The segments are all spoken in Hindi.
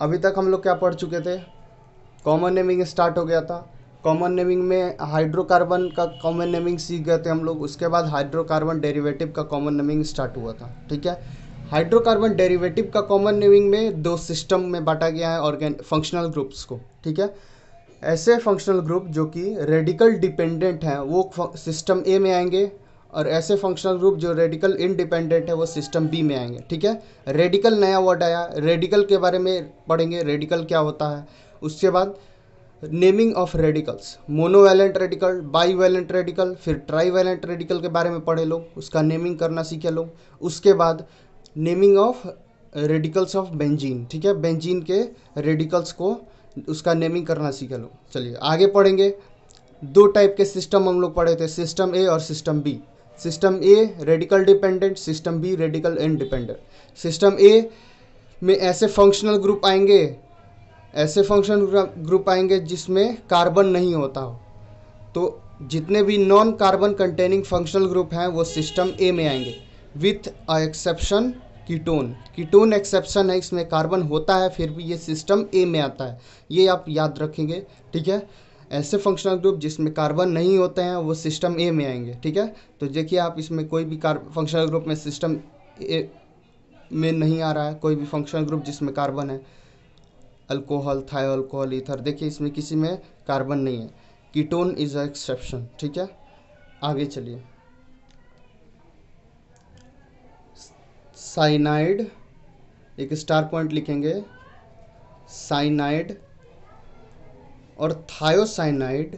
अभी तक हम लोग क्या पढ़ चुके थे, कॉमन नेमिंग स्टार्ट हो गया था। कॉमन नेमिंग में हाइड्रोकार्बन का कॉमन नेमिंग सीख गए थे हम लोग। उसके बाद हाइड्रोकार्बन डेरिवेटिव का कॉमन नेमिंग स्टार्ट हुआ था, ठीक है। हाइड्रोकार्बन डेरिवेटिव का कॉमन नेमिंग में दो सिस्टम में बांटा गया है फंक्शनल ग्रुप्स को, ठीक है। ऐसे फंक्शनल ग्रुप जो कि रेडिकल डिपेंडेंट हैं वो सिस्टम ए में आएंगे, और ऐसे फंक्शनल ग्रुप जो रेडिकल इंडिपेंडेंट है वो सिस्टम बी में आएंगे, ठीक है। रेडिकल नया वर्ड आया, रेडिकल के बारे में पढ़ेंगे, रेडिकल क्या होता है। उसके बाद naming of radicals, monovalent radical, bivalent radical, फिर ट्राईवैलेंट रेडिकल के बारे में पढ़े लोग, उसका नेमिंग करना सीखे लोग। उसके बाद naming of radicals of benzene, ठीक है, बेंजीन के रेडिकल्स को उसका नेमिंग करना सीखे लोग। चलिए आगे पढ़ेंगे। दो टाइप के सिस्टम हम लोग पढ़े थे, सिस्टम ए और system B. System A radical dependent, system B radical independent. System A में ऐसे फंक्शनल ग्रुप आएंगे, ऐसे फंक्शनल ग्रुप आएंगे जिसमें कार्बन नहीं होता हो। तो जितने भी non carbon containing functional group हैं वो सिस्टम ए में आएंगे, with a exception ketone. Ketone exception है, इसमें कार्बन होता है फिर भी ये सिस्टम ए में आता है, ये आप याद रखेंगे, ठीक है। ऐसे फंक्शनल ग्रुप जिसमें कार्बन नहीं होते हैं वो सिस्टम ए में आएंगे, ठीक है। तो देखिए आप इसमें कोई भी फंक्शनल ग्रुप में सिस्टम ए में नहीं आ रहा है, कोई भी फंक्शनल ग्रुप जिसमें कार्बन है, अल्कोहल, थायोअल्कोहल, ईथर, देखिए इसमें किसी में कार्बन नहीं है। कीटोन इज अ एक्सेप्शन, ठीक है। आगे चलिए। साइनाइड, एक स्टार पॉइंट लिखेंगे, साइनाइड और थायोसाइनाइड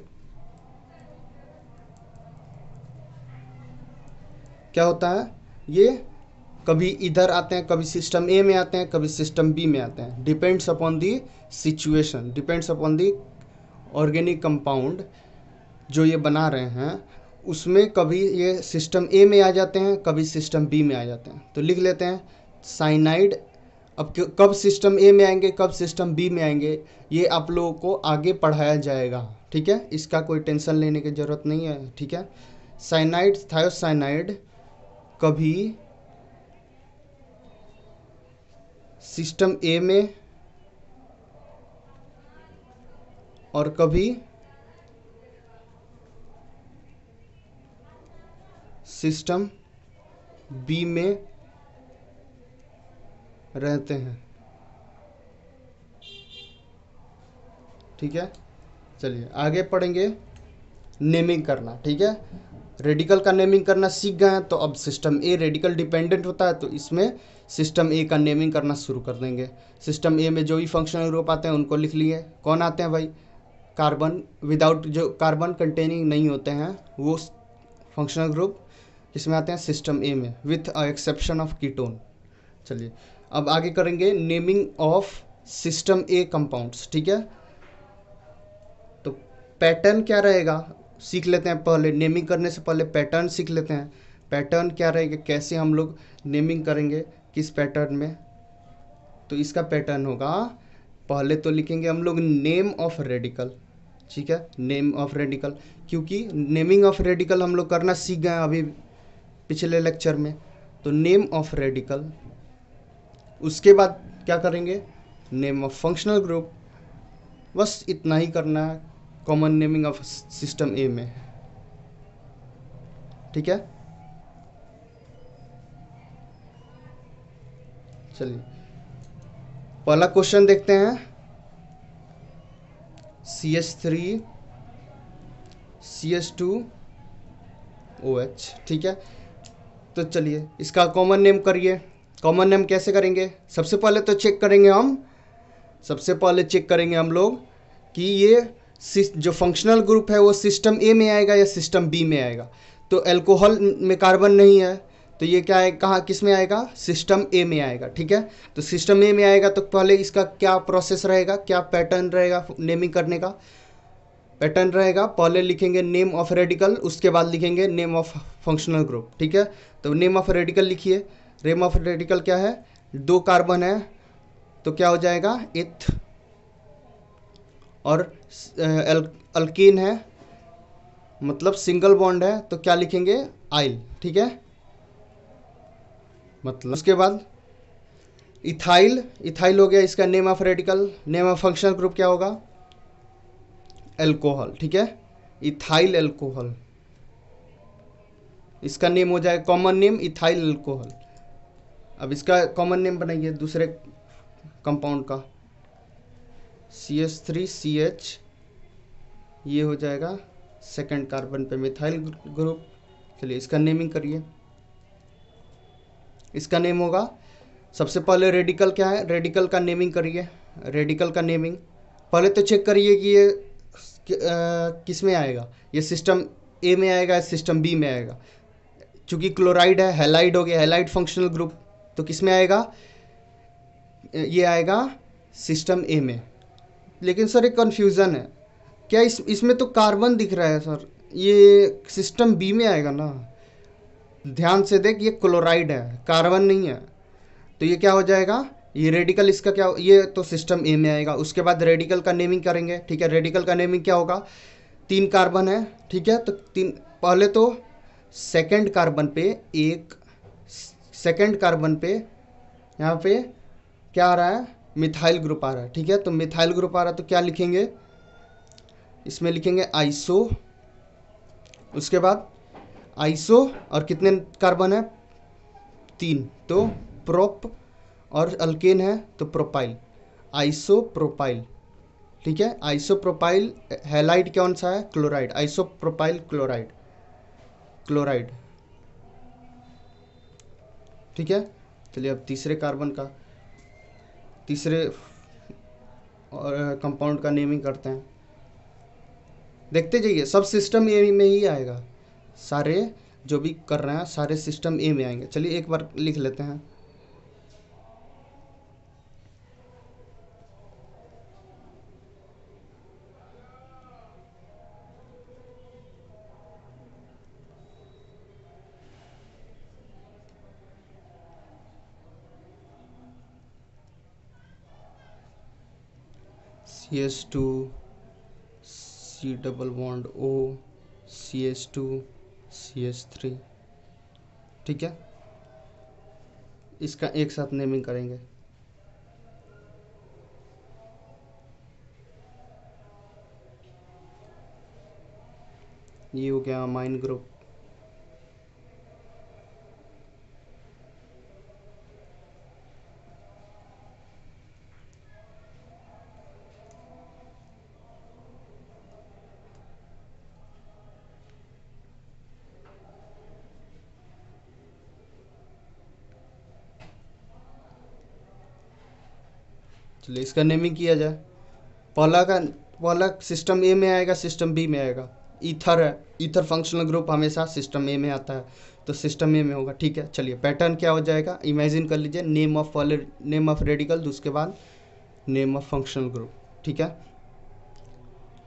क्या होता है, ये कभी इधर आते हैं, कभी सिस्टम ए में आते हैं, कभी सिस्टम बी में आते हैं। Depends upon the situation, depends upon the organic compound जो ये बना रहे हैं, उसमें कभी ये सिस्टम ए में आ जाते हैं, कभी सिस्टम बी में आ जाते हैं। तो लिख लेते हैं साइनाइड। अब कब सिस्टम ए में आएंगे, कब सिस्टम बी में आएंगे, ये आप लोगों को आगे पढ़ाया जाएगा, ठीक है। इसका कोई टेंशन लेने की ज़रूरत नहीं है, ठीक है। साइनाइड, थायोसाइनाइड कभी सिस्टम ए में और कभी सिस्टम बी में रहते हैं, ठीक है। चलिए आगे पढ़ेंगे नेमिंग करना, ठीक है। रेडिकल का नेमिंग करना सीख गए हैं, तो अब सिस्टम ए रेडिकल डिपेंडेंट होता है तो इसमें सिस्टम ए का नेमिंग करना शुरू कर देंगे। सिस्टम ए में जो भी फंक्शनल ग्रुप आते हैं उनको लिख लिए। कौन आते हैं भाई, कार्बन विदाउट, जो कार्बन कंटेनिंग नहीं होते हैं वो फंक्शनल ग्रुप इसमें आते हैं सिस्टम ए में, with a exception of ketone. चलिए अब आगे करेंगे naming of system A compounds, ठीक है। तो पैटर्न क्या रहेगा सीख लेते हैं पहले, नेमिंग करने से पहले पैटर्न सीख लेते हैं। पैटर्न क्या रहेगा, कैसे हम लोग नेमिंग करेंगे, किस पैटर्न में। तो इसका पैटर्न होगा, पहले तो लिखेंगे हम लोग नेम ऑफ रेडिकल, ठीक है, नेम ऑफ रेडिकल, क्योंकि नेमिंग ऑफ रेडिकल हम लोग करना सीख गए अभी पिछले लेक्चर में। तो नेम ऑफ रेडिकल, उसके बाद क्या करेंगे, नेम ऑफ फंक्शनल ग्रुप, बस इतना ही करना है common naming of system A में, ठीक है। चलिए पहला क्वेश्चन देखते हैं, CH3 CH2OH, ठीक है। तो चलिए इसका कॉमन नेम करिए। कॉमन नेम कैसे करेंगे, सबसे पहले तो चेक करेंगे हम लोग कि ये जो फंक्शनल ग्रुप है वो सिस्टम ए में आएगा या सिस्टम बी में आएगा। तो अल्कोहल में कार्बन नहीं है तो ये क्या है, कहाँ किस में आएगा, सिस्टम ए में आएगा, ठीक है। तो सिस्टम ए में आएगा तो पहले इसका क्या प्रोसेस रहेगा, क्या पैटर्न रहेगा नेमिंग करने का। पैटर्न रहेगा, पहले लिखेंगे नेम ऑफ रेडिकल, उसके बाद लिखेंगे नेम ऑफ फंक्शनल ग्रुप, ठीक है। तो नेम ऑफ रेडिकल लिखिए। नेम ऑफ रेडिकल क्या है, 2 कार्बन है तो क्या हो जाएगा इथ, और अल्कीन है मतलब सिंगल बॉन्ड है तो क्या लिखेंगे आइल, ठीक है। मतलब उसके बाद इथाइल, इथाइल हो गया इसका name of radical. Name of functional group क्या होगा? एल्कोहल, ठीक है, इथाइल एल्कोहल, इसका नेम हो जाएगा कॉमन नेम इथाइल एल्कोहल। अब इसका कॉमन नेम बनाइए दूसरे कंपाउंड का, CH3CH, ये हो जाएगा सेकंड कार्बन पे मिथाइल ग्रुप। चलिए इसका नेमिंग करिए। इसका नेम होगा, सबसे पहले रेडिकल क्या है, रेडिकल का नेमिंग करिए। रेडिकल का नेमिंग पहले तो चेक करिए कि ये किस में आएगा, ये सिस्टम ए में आएगा, सिस्टम बी में आएगा। चूंकि क्लोराइड है, हैलाइड हो गया, हैलाइड फंक्शनल ग्रुप, तो किस में आएगा? ये आएगा सिस्टम ए में। लेकिन सर एक कन्फ्यूज़न है, क्या इसमें तो कार्बन दिख रहा है सर, ये सिस्टम बी में आएगा ना? ध्यान से देख, ये क्लोराइड है, कार्बन नहीं है, तो ये क्या हो जाएगा? ये रेडिकल इसका क्या, ये तो सिस्टम ए में आएगा। उसके बाद रेडिकल का नेमिंग करेंगे, ठीक है। रेडिकल का नेमिंग क्या होगा? 3 कार्बन है, ठीक है, तो 3, पहले तो सेकंड कार्बन पे एक, सेकंड कार्बन पे यहाँ पे क्या आ रहा है? मिथाइल ग्रुप आ रहा है, ठीक है। तो मिथाइल ग्रुप आ रहा है तो क्या लिखेंगे? इसमें लिखेंगे आइसो। उसके बाद आइसो, और कितने कार्बन है? 3, तो प्रोप, और अल्केन है तो प्रोपाइल, आइसो प्रोपाइल, ठीक है। आइसो प्रोपाइल, हैलाइड कौन सा है? Chloride, iso propyl chloride, chloride, ठीक है। चलिए अब तीसरे कार्बन का, तीसरे और कंपाउंड का नेमिंग करते हैं। देखते जाइए, सब सिस्टम ए में ही आएगा, सारे जो भी कर रहे हैं सारे सिस्टम ए में आएंगे। चलिए एक बार लिख लेते हैं। CH2, C double bond O, CH2, CH3, ठीक है। इसका एक साथ नेमिंग करेंगे। ये हो गया अमाइन ग्रुप। चलिए इसका नेमिंग किया जाए। पहला सिस्टम ए में आएगा, सिस्टम बी में आएगा। ईथर है, ईथर फंक्शनल ग्रुप हमेशा सिस्टम ए में आता है, तो सिस्टम ए में होगा, ठीक है। चलिए पैटर्न क्या हो जाएगा, इमेजिन कर लीजिए। नेम ऑफ, पहले नेम ऑफ रेडिकल, उसके बाद नेम ऑफ फंक्शनल ग्रुप, ठीक है।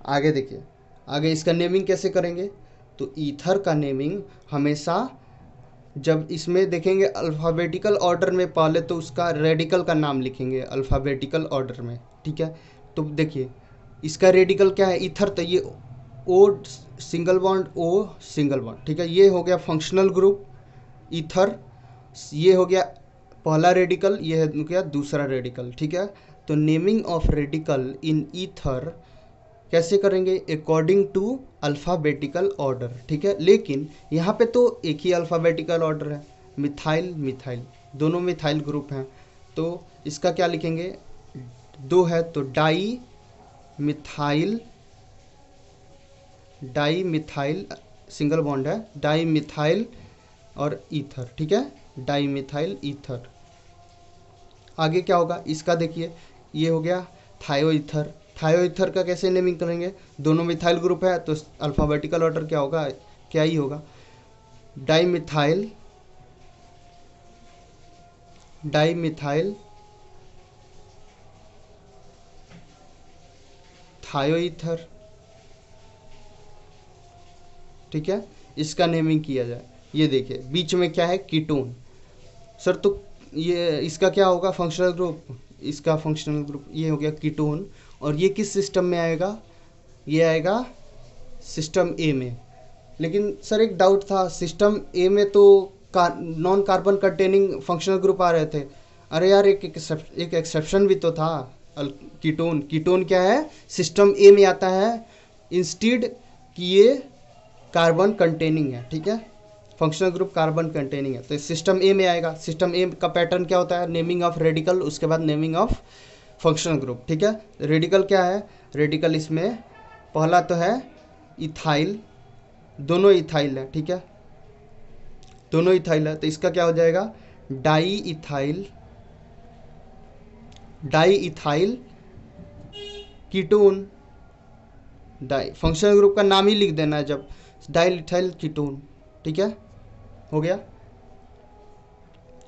आगे देखिए, आगे इसका नेमिंग कैसे करेंगे? तो ईथर का नेमिंग हमेशा जब इसमें देखेंगे अल्फ़ाबेटिकल ऑर्डर में, पहले तो उसका रेडिकल का नाम लिखेंगे अल्फ़ाबेटिकल ऑर्डर में, ठीक है। तो देखिए इसका रेडिकल क्या है? ईथर, तो ये O single bond, O single bond, ठीक है। ये हो गया फंक्शनल ग्रुप ईथर, ये हो गया पहला रेडिकल, ये हो गया दूसरा रेडिकल, ठीक है। तो naming of radical in ether कैसे करेंगे? अकॉर्डिंग टू अल्फ़ाबेटिकल ऑर्डर, ठीक है। लेकिन यहाँ पे तो एक ही अल्फ़ाबेटिकल ऑर्डर है, मिथाइल मिथाइल, दोनों मिथाइल ग्रुप हैं, तो इसका क्या लिखेंगे? 2 है तो di methyl, di methyl, single bond है, डाई मिथाइल और ईथर, ठीक है, डाई मिथाइल ईथर। आगे क्या होगा इसका? देखिए ये हो गया थायो ईथर। थायो ईथर का कैसे नेमिंग करेंगे? दोनों मिथाइल ग्रुप है तो अल्फ़ाबेटिकल ऑर्डर क्या होगा? क्या ही होगा? डाई मिथाइल, डाई मिथाइल थायो ईथर, ठीक है। इसका नेमिंग किया जाए। ये देखिए बीच में क्या है? कीटोन। सर तो ये इसका क्या होगा? फंक्शनल ग्रुप, इसका फंक्शनल ग्रुप ये हो गया कीटोन। और ये किस सिस्टम में आएगा? ये आएगा सिस्टम ए में। लेकिन सर एक डाउट था, सिस्टम ए में तो non carbon containing functional group आ रहे थे, अरे यार एक एक्सेप्शन भी तो था। कीटोन, कीटोन क्या है, सिस्टम ए में आता है इंस्टीड कि ये कार्बन कंटेनिंग है, ठीक है, फंक्शनल ग्रुप कार्बन कंटेनिंग है, तो सिस्टम ए में आएगा। सिस्टम ए का पैटर्न क्या होता है, नेमिंग ऑफ रेडिकल, उसके बाद नेमिंग ऑफ फंक्शनल ग्रुप, ठीक है। रेडिकल क्या है, रेडिकल इसमें पहला तो है इथाइल, दोनों इथाइल है, ठीक है, दोनों इथाइल है, तो इसका क्या हो जाएगा, di ethyl, di ethyl ketone. Di functional group का नाम ही लिख देना है जब, डाई इथाइल कीटोन, ठीक है, हो गया।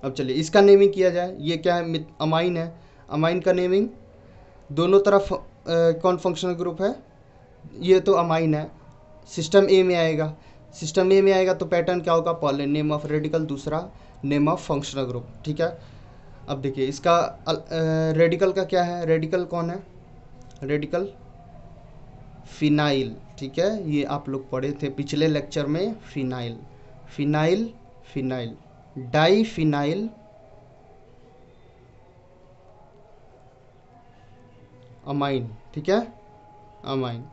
अब चलिए इसका नेमिंग किया जाए। ये क्या है, अमाइन है, अमाइन का नेमिंग दोनों तरफ कौन फंक्शनल ग्रुप है, ये तो अमाइन है, सिस्टम ए में आएगा, सिस्टम ए में आएगा तो पैटर्न क्या होगा, पहले नेम ऑफ रेडिकल, दूसरा नेम ऑफ फंक्शनल ग्रुप, ठीक है। अब देखिए इसका रेडिकल का क्या है, रेडिकल कौन है, रेडिकल फिनाइल, ठीक है, ये आप लोग पढ़े थे पिछले लेक्चर में, phenyl, phenyl, phenyl, di phenyl amine, ठीक है, अमाइन।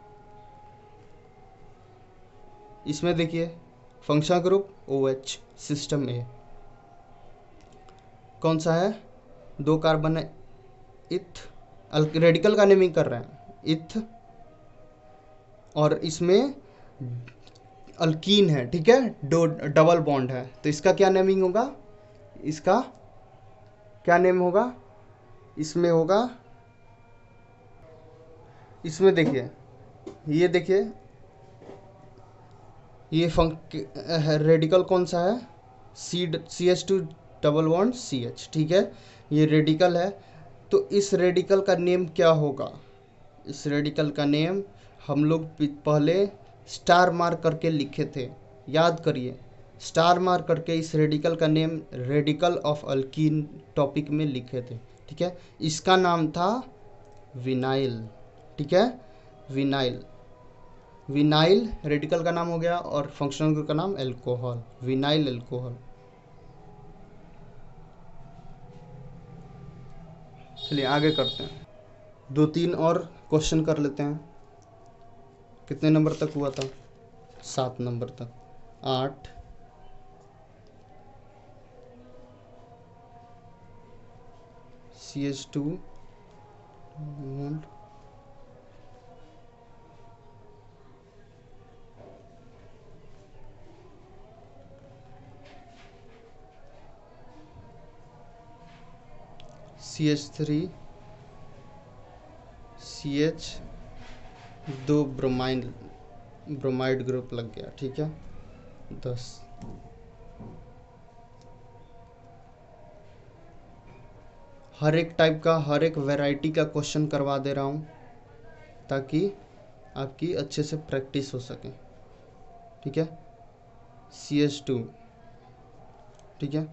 इसमें देखिए फंक्शनल ग्रुप OH, सिस्टम ए कौन सा है, 2 कार्बन है, इथ, रेडिकल का नेमिंग कर रहे हैं इथ, और इसमें अल्कीन है, ठीक है, दो डबल बॉन्ड है, तो इसका क्या नेमिंग होगा, इसका क्या नेम होगा, इसमें होगा, इसमें देखिए, ये देखिए ये रेडिकल कौन सा है, CH2 डबल बॉन्ड CH, ठीक है, ये रेडिकल है, तो इस रेडिकल का नेम क्या होगा, इस रेडिकल का नेम हम लोग पहले स्टार मार्क करके लिखे थे, याद करिए, स्टार मार्क करके इस रेडिकल का name radical of alkyne topic में लिखे थे, ठीक है। इसका नाम था विनाइल, ठीक है, विनाइल, विनाइल रेडिकल का नाम हो गया, और फंक्शनल ग्रुप का नाम अल्कोहल, विनाइल अल्कोहल। चलिए आगे करते हैं, 2-3 और क्वेश्चन कर लेते हैं। कितने नंबर तक हुआ था, 7 नंबर तक, 8, CH2 CH3 CH, 2 bromide group लग गया, ठीक है, 10। हर एक टाइप का, हर एक वैरायटी का क्वेश्चन करवा दे रहा हूँ ताकि आपकी अच्छे से प्रैक्टिस हो सके, ठीक है। CH2, ठीक है,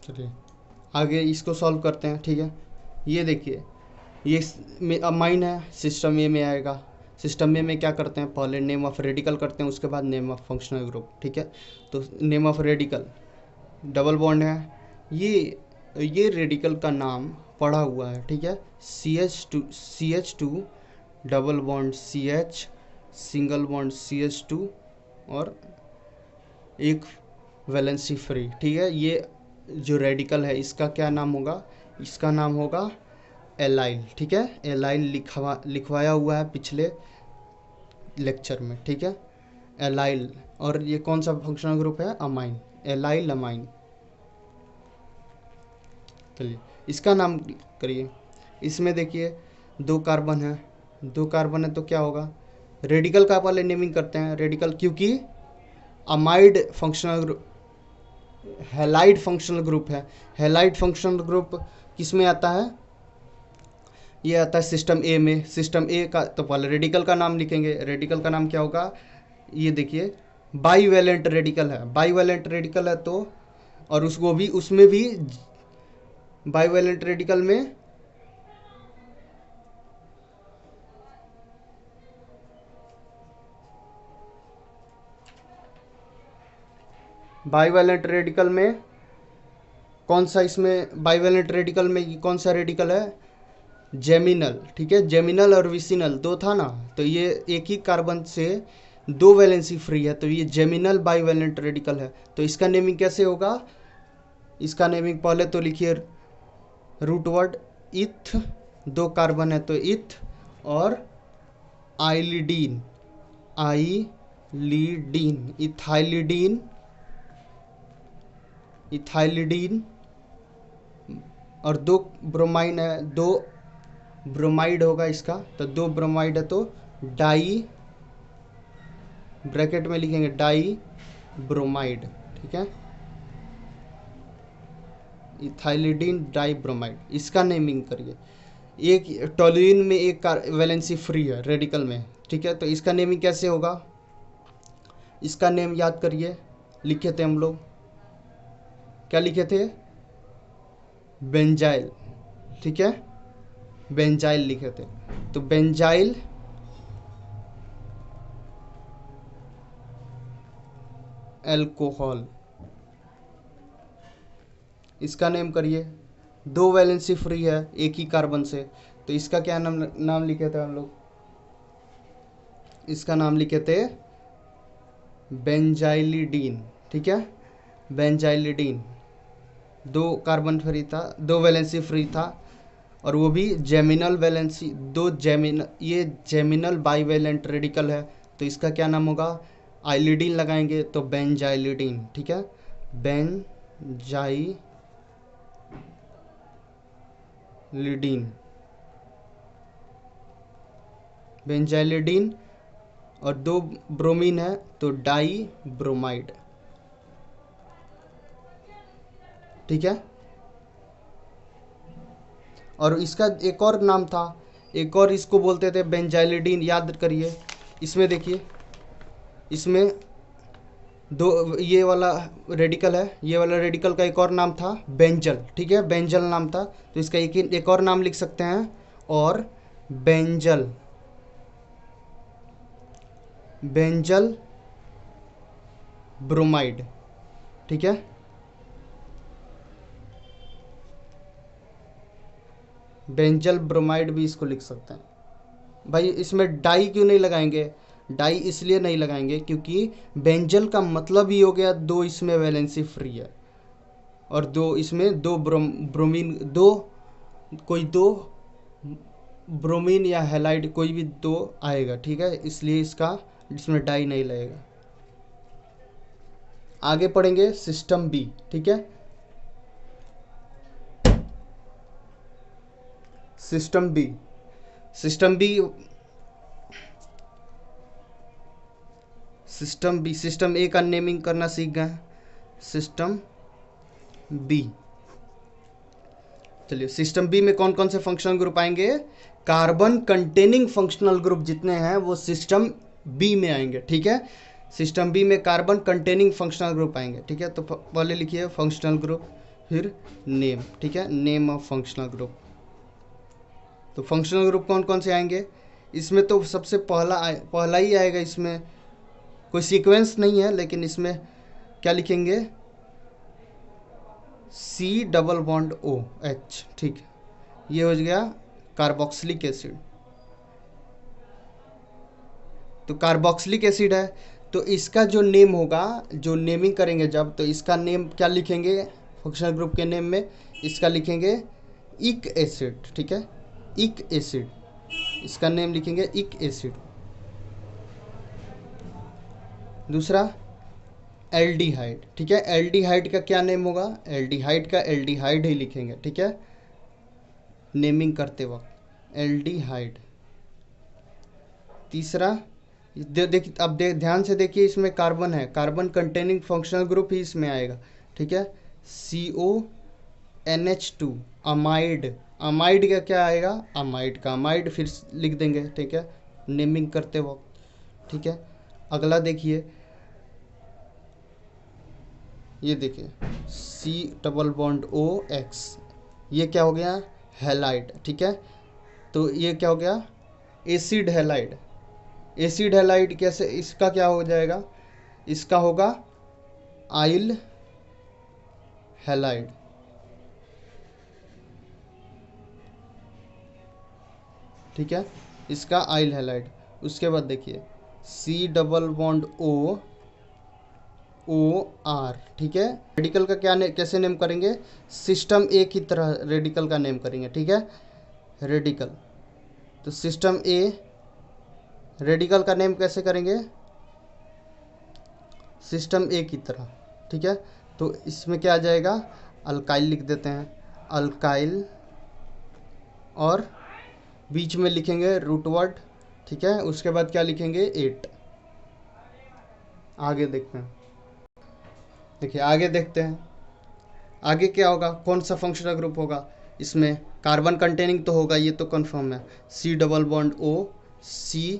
चलिए आगे इसको सॉल्व करते हैं, ठीक है। ये देखिए ये अमाइन है, सिस्टम ए में आएगा, सिस्टम ए में क्या करते हैं, पहले नेम ऑफ रेडिकल करते हैं, उसके बाद नेम ऑफ फंक्शनल ग्रुप, ठीक है। तो name of radical double bond है, ये रेडिकल का नाम पढ़ा हुआ है, ठीक है, CH2 double bond CH, single bond CH2 और एक वैलेंसी फ्री, ठीक है। ये जो रेडिकल है इसका क्या नाम होगा, इसका नाम होगा एलाइल, ठीक है, एलाइल लिखवाया हुआ है पिछले लेक्चर में, ठीक है, एलाइल। और ये कौन सा फंक्शनल ग्रुप है, अमाइन, एलाइल अमाइन। चलिए इसका नाम करिए। इसमें देखिए 2 कार्बन है, 2 कार्बन है तो क्या होगा, रेडिकल का पहले नेमिंग करते हैं, रेडिकल क्योंकि amide functional group, halide functional group है, हैलाइड फंक्शनल ग्रुप किस में आता है, ये आता है सिस्टम ए में, सिस्टम ए का तो पहले रेडिकल का नाम लिखेंगे, रेडिकल का नाम क्या होगा, ये देखिए बाईवैलेंट रेडिकल है, बाईवैलेंट रेडिकल है तो और उसको भी उसमें भी बाइवेलेंट रेडिकल में बाइवेलेंट रेडिकल में कौन सा, इसमें बाइवेलेंट रेडिकल में कौन सा रेडिकल है, जेमिनल। ठीक है, जेमिनल और विसिनल दो था ना, तो ये एक ही कार्बन से दो वैलेंसी फ्री है, तो ये जेमिनल बाइवेलेंट रेडिकल है। तो इसका नेमिंग कैसे होगा, इसका नेमिंग पहले तो लिखिए रूट वर्ड इथ, दो कार्बन है तो इथ, और आइलिडीन, आइलिडीन, इथाइलिडीन, इथाइलिडीन, और दो ब्रोमाइन है, दो ब्रोमाइड होगा इसका, तो दो ब्रोमाइड है तो डाई, ब्रैकेट में लिखेंगे डाई ब्रोमाइड। ठीक है, इथाइलिडीन डाई ब्रोमाइड, इसका नेमिंग करिए। एक टोल्यूइन में एक वैलेंसी फ्री है रेडिकल में। ठीक है, तो इसका नेमिंग कैसे होगा, इसका नेम याद करिए, लिखे थे हम लोग, क्या लिखे थे, बेंजाइल। ठीक है, बेंजाइल लिखे थे, तो बेंजाइल एल्कोहल, इसका नेम करिए। दो वैलेंसी फ्री है एक ही कार्बन से, तो इसका क्या नाम लिखे थे हम लोग, इसका नाम लिखे थे बेंजाइलिडीन। ठीक है, बेंजाइलिडीन, दो कार्बन फ्री था, दो वैलेंसी फ्री था, और वो भी जेमिनल वैलेंसी, दो जेमिनल, ये जेमिनल बाइवेलेंट रेडिकल है, तो इसका क्या नाम होगा, आइलिडीन लगाएंगे तो बेंजाइलिडीन। ठीक है, बेंजाइलिडीन, बेंजाइलिडीन, और दो ब्रोमीन है तो डाई ब्रोमाइड। ठीक है, और इसका एक और नाम था, एक और इसको बोलते थे बेंजाइलिडीन, याद करिए। इसमें देखिए, इसमें दो, ये वाला रेडिकल है, ये वाला रेडिकल का एक और नाम था बेंजल। ठीक है, बेंजल नाम था, तो इसका एक और नाम लिख सकते हैं, और बेंजल, बेंजल ब्रोमाइड। ठीक है, बेंजल ब्रोमाइड भी इसको लिख सकते हैं। भाई इसमें डाई क्यों नहीं लगाएंगे, डाई इसलिए नहीं लगाएंगे क्योंकि बेंजल का मतलब ही हो गया दो इसमें वैलेंसी फ्री है, और दो इसमें दो ब्रोमीन, दो कोई दो ब्रोमीन या हैलाइड कोई भी दो आएगा। ठीक है, इसलिए इसका इसमें डाई नहीं लगेगा। आगे पढ़ेंगे सिस्टम बी। ठीक है, system B, system B, system B, system A का नेमिंग करना सीख गए, सिस्टम बी। चलिए, सिस्टम बी में कौन कौन से फंक्शनल ग्रुप आएंगे, कार्बन कंटेनिंग फंक्शनल ग्रुप जितने हैं वो सिस्टम बी में आएंगे। ठीक है, सिस्टम बी में कार्बन कंटेनिंग फंक्शनल ग्रुप आएंगे। ठीक है, तो पहले लिखिए फंक्शनल ग्रुप, फिर नेम। ठीक है, नेम ऑफ फंक्शनल ग्रुप। तो फंक्शनल ग्रुप कौन कौन से आएंगे, इसमें तो सबसे पहला ही आएगा, इसमें कोई सीक्वेंस नहीं है, लेकिन इसमें क्या लिखेंगे, C डबल बॉन्ड OH। ठीक है, ये हो गया कार्बोक्सिलिक एसिड। तो कार्बोक्सिलिक एसिड है, तो इसका जो नेम होगा, जो नेमिंग करेंगे जब, तो इसका नेम क्या लिखेंगे फंक्शनल ग्रुप के नेम में, इसका लिखेंगे इक एसिड। ठीक है, इक एसिड, इसका नेम लिखेंगे इक एसिड। दूसरा एल्डिहाइड। ठीक है, एल्डिहाइड का क्या नेम होगा, एल्डिहाइड का एल्डिहाइड ही लिखेंगे। ठीक है, नेमिंग करते वक्त एल्डिहाइड। तीसरा अब ध्यान से देखिए, इसमें कार्बन है, कार्बन कंटेनिंग फंक्शनल ग्रुप ही इसमें आएगा। ठीक है, CONH2, अमाइड, अमाइड का क्या आएगा, अमाइड का अमाइड फिर लिख देंगे। ठीक है, नेमिंग करते वक्त। ठीक है, अगला देखिए, ये देखिए C डबल बॉन्ड OX, ये क्या हो गया, हैलाइड। ठीक है, तो ये क्या हो गया, एसिड हैलाइड। एसिड हैलाइड कैसे, इसका क्या हो जाएगा, इसका होगा आइल हैलाइड। ठीक है, इसका आइल हैलाइड। उसके बाद देखिए C डबल बॉन्ड OR। ठीक है, रेडिकल का क्या कैसे नेम करेंगे, सिस्टम ए की तरह रेडिकल का नेम करेंगे। ठीक है, रेडिकल, तो सिस्टम ए रेडिकल का नेम कैसे करेंगे, सिस्टम ए की तरह। ठीक है, तो इसमें क्या आ जाएगा, अल्काइल लिख देते हैं, अल्काइल, और बीच में लिखेंगे रूट वर्ड। ठीक है, उसके बाद क्या लिखेंगे, 8। आगे देखते हैं, देखिए आगे देखते हैं, आगे क्या होगा, कौन सा फंक्शनल ग्रुप होगा, इसमें कार्बन कंटेनिंग तो होगा, ये तो कंफर्म है, C double bond O, C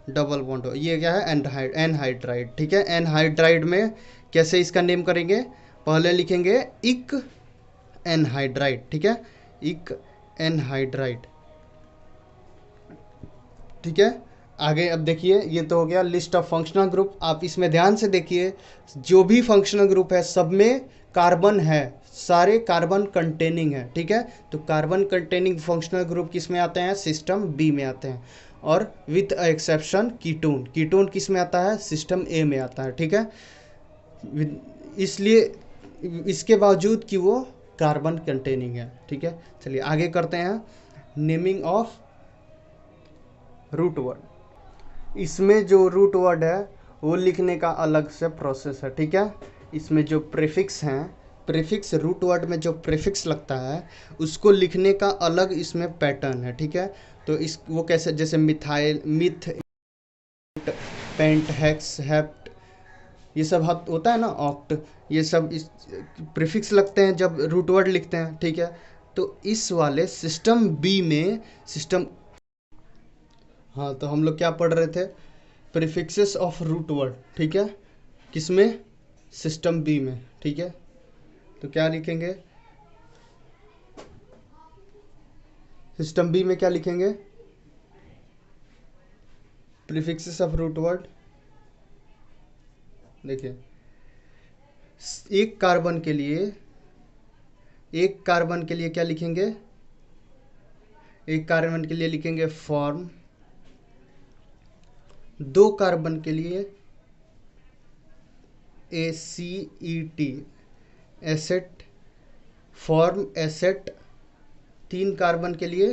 double bond O, ये क्या है, एनहाइड्राइड। ठीक है, एनहाइड्राइड में कैसे इसका नेम करेंगे, पहले लिखेंगे इक एनहाइड्राइड। ठीक है, इक एनहाइड्राइड। ठीक है, आगे अब देखिए, ये तो हो गया लिस्ट ऑफ फंक्शनल ग्रुप। आप इसमें ध्यान से देखिए, जो भी फंक्शनल ग्रुप है सब में कार्बन है, सारे कार्बन कंटेनिंग है। ठीक है, तो कार्बन कंटेनिंग फंक्शनल ग्रुप किस में आते हैं, सिस्टम बी में आते हैं, और विथ एक्सेप्शन कीटोन। कीटोन किस में आता है, सिस्टम ए में आता है। ठीक है, इसलिए इसके बावजूद कि वो कार्बन कंटेनिंग है। ठीक है, चलिए आगे करते हैं, नेमिंग ऑफ रूट वर्ड। इसमें जो रूट वर्ड है वो लिखने का अलग से प्रोसेस है। ठीक है, इसमें जो प्रीफिक्स हैं, प्रीफिक्स, रूट वर्ड में जो प्रीफिक्स लगता है उसको लिखने का अलग इसमें पैटर्न है। ठीक है, तो इस वो कैसे, जैसे methyl, meth, pent, hex, hept, ये सब होता है ना, ऑक्ट, ये सब इस प्रीफिक्स लगते हैं जब रूट वर्ड लिखते हैं। ठीक है, तो इस वाले सिस्टम बी में, सिस्टम, हाँ तो हम लोग क्या पढ़ रहे थे, प्रीफिक्सेस ऑफ रूट वर्ड। ठीक है, किसमें, सिस्टम बी में। ठीक है, तो क्या लिखेंगे, सिस्टम बी में क्या लिखेंगे, प्रीफिक्सेस ऑफ रूट वर्ड। देखिए एक कार्बन के लिए, एक कार्बन के लिए क्या लिखेंगे, एक कार्बन के लिए लिखेंगे फॉर्म, 2 कार्बन के लिए ACET, asset, form asset, 3 carbon के लिए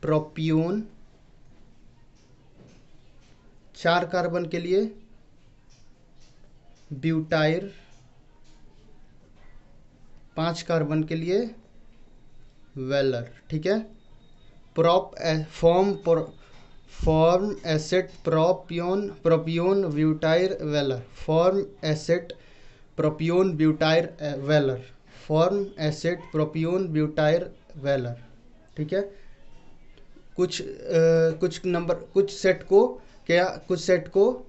प्रोपियोन, 4 कार्बन के लिए ब्यूटाइर, 5 कार्बन के लिए वेलर। ठीक है, form acet propion, propion butyr valer, form acet propion butyr valer, form acet propion butyr valer. ठीक है, कुछ नंबर, कुछ सेट को क्या, कुछ सेट को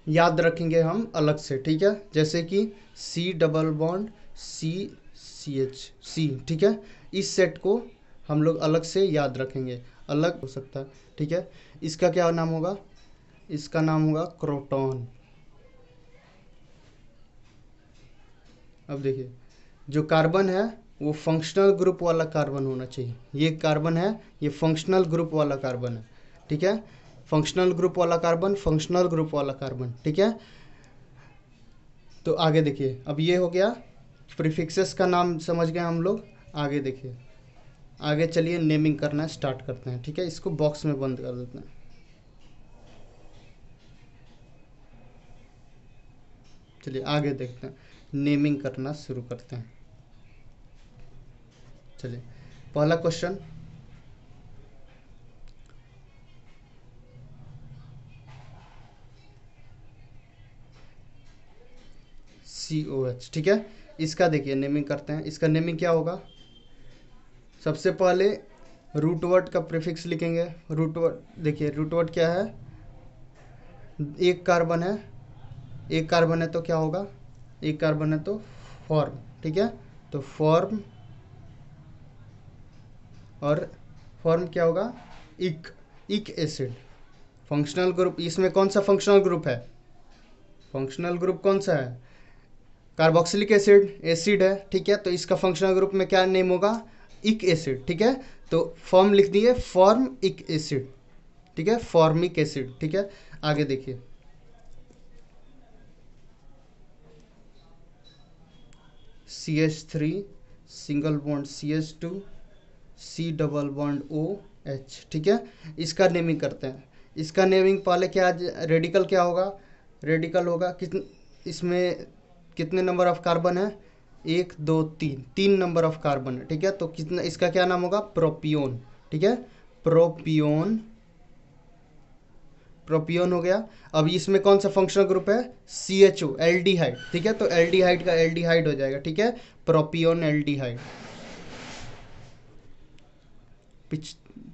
याद रखेंगे हम अलग से। ठीक है, जैसे कि C डबल बॉन्ड CCH। ठीक है, इस सेट को हम लोग अलग से याद रखेंगे, अलग हो सकता है। ठीक है, इसका क्या नाम होगा, इसका नाम होगा क्रोटॉन। अब देखिए, जो कार्बन है वो फंक्शनल ग्रुप वाला कार्बन होना चाहिए। ये कार्बन है, ये फंक्शनल ग्रुप वाला कार्बन है। ठीक है, फंक्शनल ग्रुप वाला कार्बन, फंक्शनल ग्रुप वाला कार्बन। ठीक है, तो आगे देखिए, अब ये हो गया प्रीफिक्सेस का नाम समझ गए हम लोग। आगे देखिए, आगे चलिए नेमिंग करना स्टार्ट करते हैं। ठीक है, इसको बॉक्स में बंद कर देते हैं। चलिए आगे देखते हैं, नेमिंग करना शुरू करते हैं। चलिए पहला क्वेश्चन, COH। ठीक है, इसका देखिए नेमिंग करते हैं। इसका नेमिंग क्या होगा, सबसे पहले रूट वर्ड का प्रीफिक्स लिखेंगे। रूट वर्ड देखिए, रूट वर्ड क्या है, एक कार्बन है, एक कार्बन है तो क्या होगा एक कार्बन है तो फॉर्म, ठीक है। तो फॉर्म, और फॉर्म क्या होगा, इक एसिड। फंक्शनल ग्रुप, इसमें कौन सा फंक्शनल ग्रुप है, फंक्शनल ग्रुप कौन सा है, कार्बोक्सिलिक एसिड, एसिड है, ठीक है। तो इसका फंक्शनल ग्रुप में क्या नेम होगा, इक एसिड, ठीक है। तो फॉर्म लिख दिए, फॉर्म इक एसिड, ठीक है, फॉर्मिक एसिड, ठीक है। आगे देखिए, CH3 single bond CH2 C double bond OH, ठीक है। इसका नेमिंग करते हैं। इसका नेमिंग पहले क्या, रेडिकल क्या होगा, रेडिकल होगा इसमें कितने नंबर ऑफ कार्बन है, 1 2 3, 3 नंबर ऑफ कार्बन है, ठीक है। तो कितना, इसका क्या नाम होगा, प्रोपियोन, ठीक है, प्रोपियोन, प्रोपियोन हो गया। अब इसमें कौन सा फंक्शनल ग्रुप है, CHO, एल्डिहाइड, ठीक है। तो एल्डिहाइड का एल्डिहाइड हो जाएगा, ठीक है, प्रोपियोन एल्डिहाइड।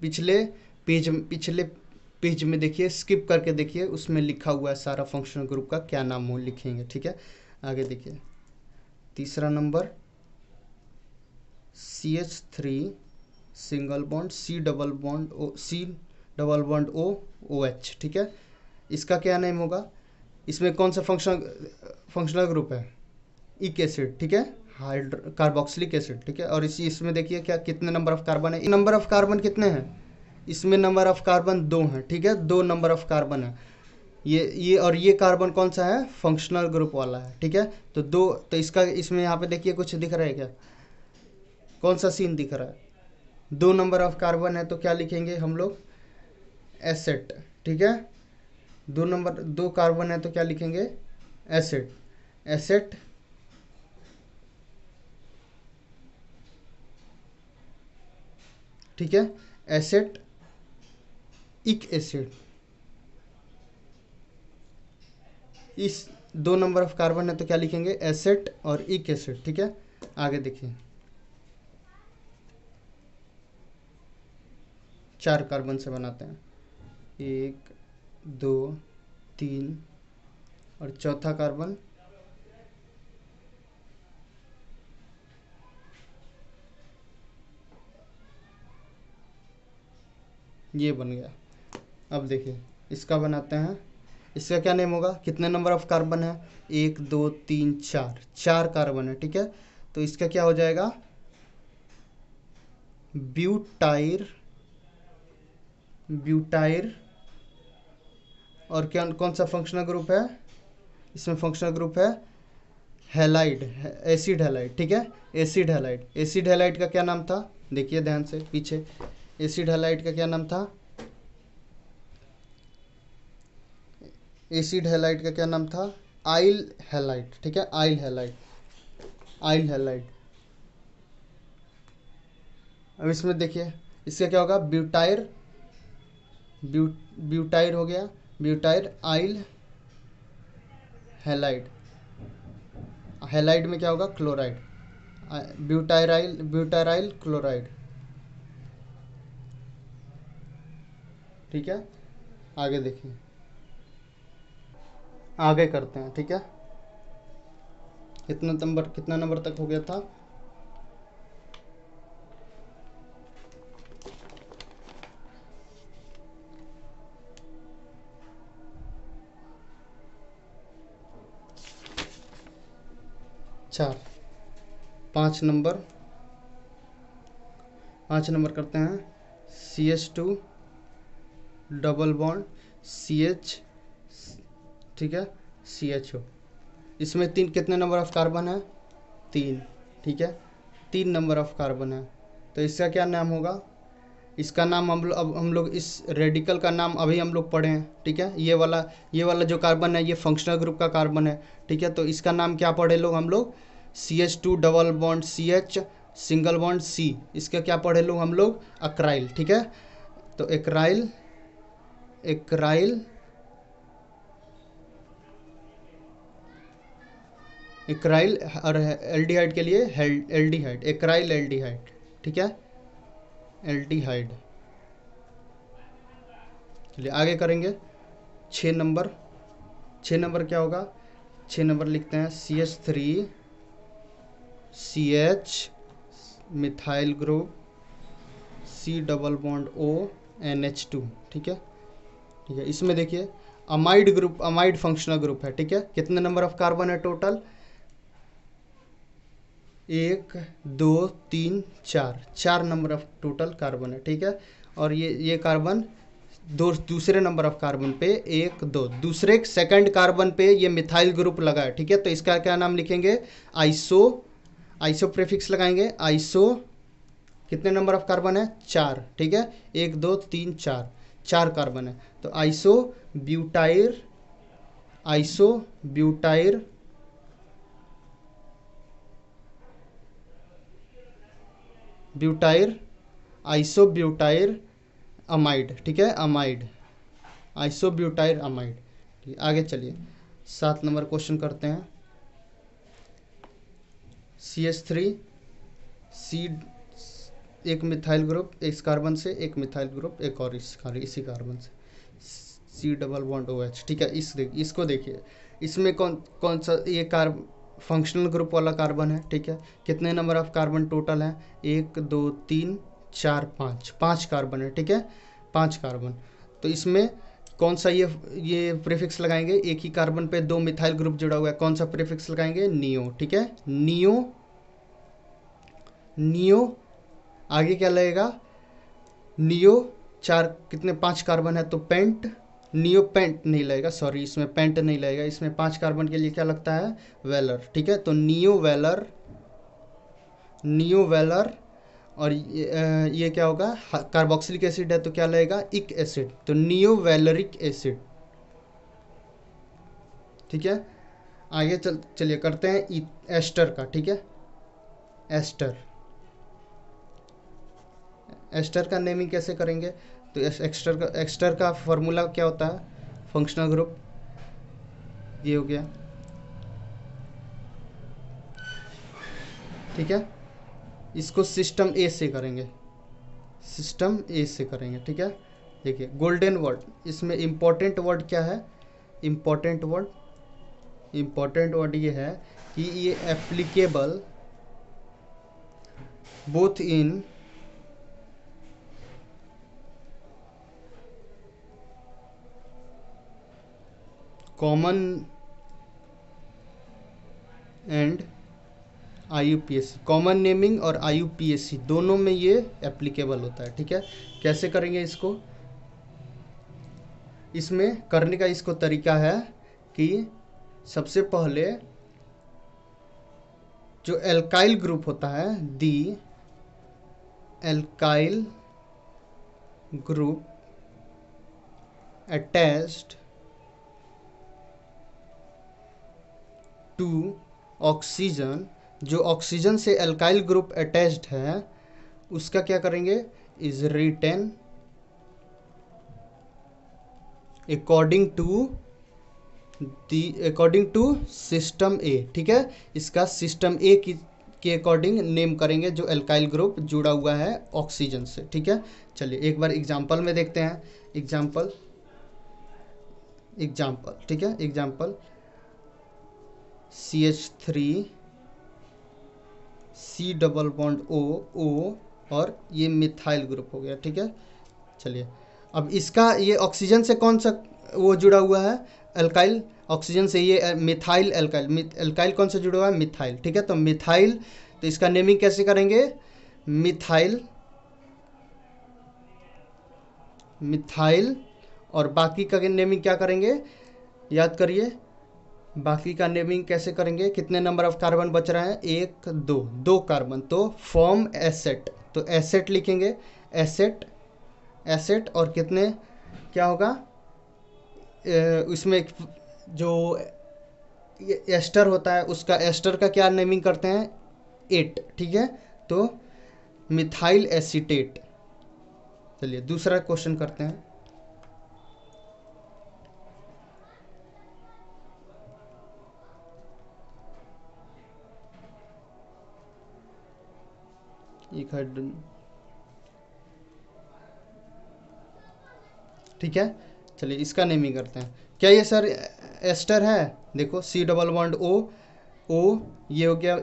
पिछले पेज में देखिए, स्किप करके देखिए, उसमें लिखा हुआ है सारा फंक्शनल ग्रुप का क्या नाम हो, लिखेंगे, ठीक है। आगे देखिए, तीसरा number CH3 single bond C double bond OH, ठीक है। इसका क्या नेम होगा, इसमें कौन सा फंक्शनल ग्रुप है, इक एसिड, ठीक है, कार्बोक्सिलिक एसिड, ठीक है। और इसमें देखिए क्या, कितने नंबर ऑफ कार्बन है, नंबर ऑफ कार्बन कितने हैं, इसमें नंबर ऑफ कार्बन 2 हैं, ठीक है, 2 नंबर ऑफ कार्बन है। ये कार्बन कौन सा है, फंक्शनल ग्रुप वाला है, ठीक है। तो दो, तो इसका, इसमें यहाँ पे देखिए कुछ दिख रहा है क्या, कौन सा सीन दिख रहा है, 2 नंबर ऑफ कार्बन है, तो क्या लिखेंगे हम लोग, एसेट, ठीक है। 2 कार्बन है तो क्या लिखेंगे, एसिड, एसेट, ठीक है, एसेट इक एसिड। इस 2 नंबर ऑफ कार्बन है तो क्या लिखेंगे, एसेट और इक एसिड, ठीक है। आगे देखिए, 4 कार्बन से बनाते हैं, 1 2 3, और चौथा कार्बन ये बन गया। अब देखिए, इसका बनाते हैं, इसका क्या नेम होगा, कितने नंबर ऑफ कार्बन है, 1 2 3 4, 4 कार्बन है, ठीक है। तो इसका क्या हो जाएगा, ब्यूटाइर, ब्यूटाइर। और क्या, कौन सा फंक्शनल ग्रुप है, इसमें फंक्शनल ग्रुप है हैलाइड, एसिड हैलाइड, ठीक है, एसिड हैलाइड। एसिड हैलाइड का क्या नाम था, देखिए ध्यान से पीछे, एसिड हैलाइड का क्या नाम था, एसिड हैलाइड का क्या नाम था, आइल हैलाइड, ठीक है, आइल हैलाइड, आइल हैलाइड। अब इसमें देखिए, इसका क्या होगा, ब्यूटाइर, ब्यूटाइर हो गया, ब्यूटाइर आइल हैलाइड। हैलाइड में क्या होगा, क्लोराइड, ब्यूटाराइल क्लोराइड, ठीक है। आगे देखिए, आगे करते हैं, ठीक है। कितना नंबर तक हो गया था, चार, 5 नंबर, 5 नंबर करते हैं, CH2 डबल बॉन्ड CH, ठीक है, CHO। इसमें 3, कितने नंबर ऑफ कार्बन है, 3, ठीक है, 3 नंबर ऑफ कार्बन है। तो इसका क्या नाम होगा, इसका नाम हम लोग इस रेडिकल का नाम अभी हम लोग पढ़े हैं, ठीक है। ये वाला जो कार्बन है, ये फंक्शनल ग्रुप का कार्बन है, ठीक है। तो इसका नाम क्या पढ़े लोग हम लोग, CH2 double bond CH single bond C, इसका क्या पढ़े लोग हम लोग, अक्राइल, ठीक है। तो एक्राइल, एक्राइल, एक्राइल, और एल्डिहाइड के लिए एल्डिहाइड, एक्राइल एल्डिहाइड, ठीक है, एल्डिहाइड। चलिए आगे करेंगे, 6 नंबर, 6 नंबर क्या होगा, 6 नंबर लिखते हैं CH3CH methyl group C double bond O NH2। ठीक है, ठीक है। इसमें देखिए amide group, amide functional group है। ठीक है, कितने नंबर ऑफ कार्बन है total? 1 2 3 4 number of total carbon है। ठीक है, और ये कार्बन दूसरे नंबर ऑफ कार्बन पे 1 2 दूसरे सेकंड कार्बन पे ये मिथाइल ग्रुप लगा है। ठीक है, तो इसका क्या नाम लिखेंगे? आइसो, आइसो प्रीफिक्स लगाएंगे। आइसो कितने नंबर ऑफ कार्बन है? 4। ठीक है, 1 2 3 4 कार्बन है, तो आइसो ब्यूटाइर, आइसो ब्यूटाइर ब्यूटाइर आइसो ब्यूटाइर अमाइड। ठीक है, अमाइड, आइसो ब्यूटाइर अमाइड। ठीक, आगे चलिए 7 नंबर क्वेश्चन करते हैं। CH3 C एक मिथाइल ग्रुप इस कार्बन से, एक मिथाइल ग्रुप एक और इसी कार्बन से C डबल बॉन्ड OH। ठीक है, इसको देखिए, इसमें कौन सा ये फंक्शनल ग्रुप वाला कार्बन है। ठीक है, कितने नंबर ऑफ कार्बन टोटल है? 1 2 3 4 5 कार्बन है। ठीक है, 5 कार्बन। तो इसमें कौन सा ये प्रीफिक्स लगाएंगे? एक ही कार्बन पे 2 मिथाइल ग्रुप जुड़ा हुआ है, कौन सा प्रीफिक्स लगाएंगे? नियो। ठीक है, नियो, नियो। आगे क्या लगेगा? नियो 4 कितने 5 कार्बन है तो पेंट, नियो पेंट नहीं लगेगा, सॉरी इसमें पेंट नहीं लगेगा, इसमें 5 कार्बन के लिए क्या लगता है? वेलर। ठीक है, तो नियो वेलर, नियो वेलर। और ये क्या होगा? कार्बोक्सिलिक एसिड है तो क्या लगेगा? इक एसिड, तो नियो वेलरिक एसिड। ठीक है, आगे चलिए करते हैं एस्टर का। ठीक है, एस्टर, एस्टर का नेमिंग कैसे करेंगे? तो एक्स्टर का फॉर्मूला क्या होता है? फंक्शनल ग्रुप ये हो गया। ठीक है, इसको सिस्टम ए से करेंगे, सिस्टम ए से करेंगे। ठीक है, देखिए गोल्डन वर्ड, इसमें इम्पोर्टेंट वर्ड क्या है? इम्पोर्टेंट वर्ड ये है कि ये applicable both in common and IUPAC, common naming और IUPAC दोनों में ये एप्लीकेबल होता है। ठीक है, कैसे करेंगे इसको? इसमें करने का इसको तरीका है कि सबसे पहले जो एल्काइल ग्रुप होता है, the alkyl group attached to oxygen, जो ऑक्सीजन से एल्काइल ग्रुप अटैच्ड है उसका क्या करेंगे? Is written according to system A. ठीक है, इसका सिस्टम ए के अकॉर्डिंग नेम करेंगे जो एल्काइल ग्रुप जुड़ा हुआ है ऑक्सीजन से। ठीक है, चलिए एक बार एग्जांपल में देखते हैं। एग्जांपल, ठीक है, example CH3 C double bond O और ये मिथाइल ग्रुप हो गया। ठीक है, चलिए अब इसका ये ऑक्सीजन से कौन सा वो जुड़ा हुआ है? एल्काइल, ऑक्सीजन से ये मिथाइल एल्काइल, एल्काइल कौन सा जुड़ा हुआ है? मिथाइल। ठीक है, तो मिथाइल, तो इसका नेमिंग कैसे करेंगे? Methyl, methyl. और बाकी का नेमिंग क्या करेंगे? याद करिए, बाकी का नेमिंग कैसे करेंगे? कितने नंबर ऑफ कार्बन बच रहा है? 1 2 कार्बन, तो फॉर्म एसेट, तो एसेट लिखेंगे, एसेट, एसेट। और कितने क्या होगा इसमें? जो एस्टर होता है उसका, एस्टर का क्या नेमिंग करते हैं? 8। ठीक है, तो मिथाइल एसीटेट। चलिए दूसरा क्वेश्चन करते हैं। एक हाइड्रोजन, ठीक है, चलिए इसका नेमिंग करते हैं। क्या ये सर एस्टर है, देखो सी डबल बॉन्ड ओ, ओ ये हो गया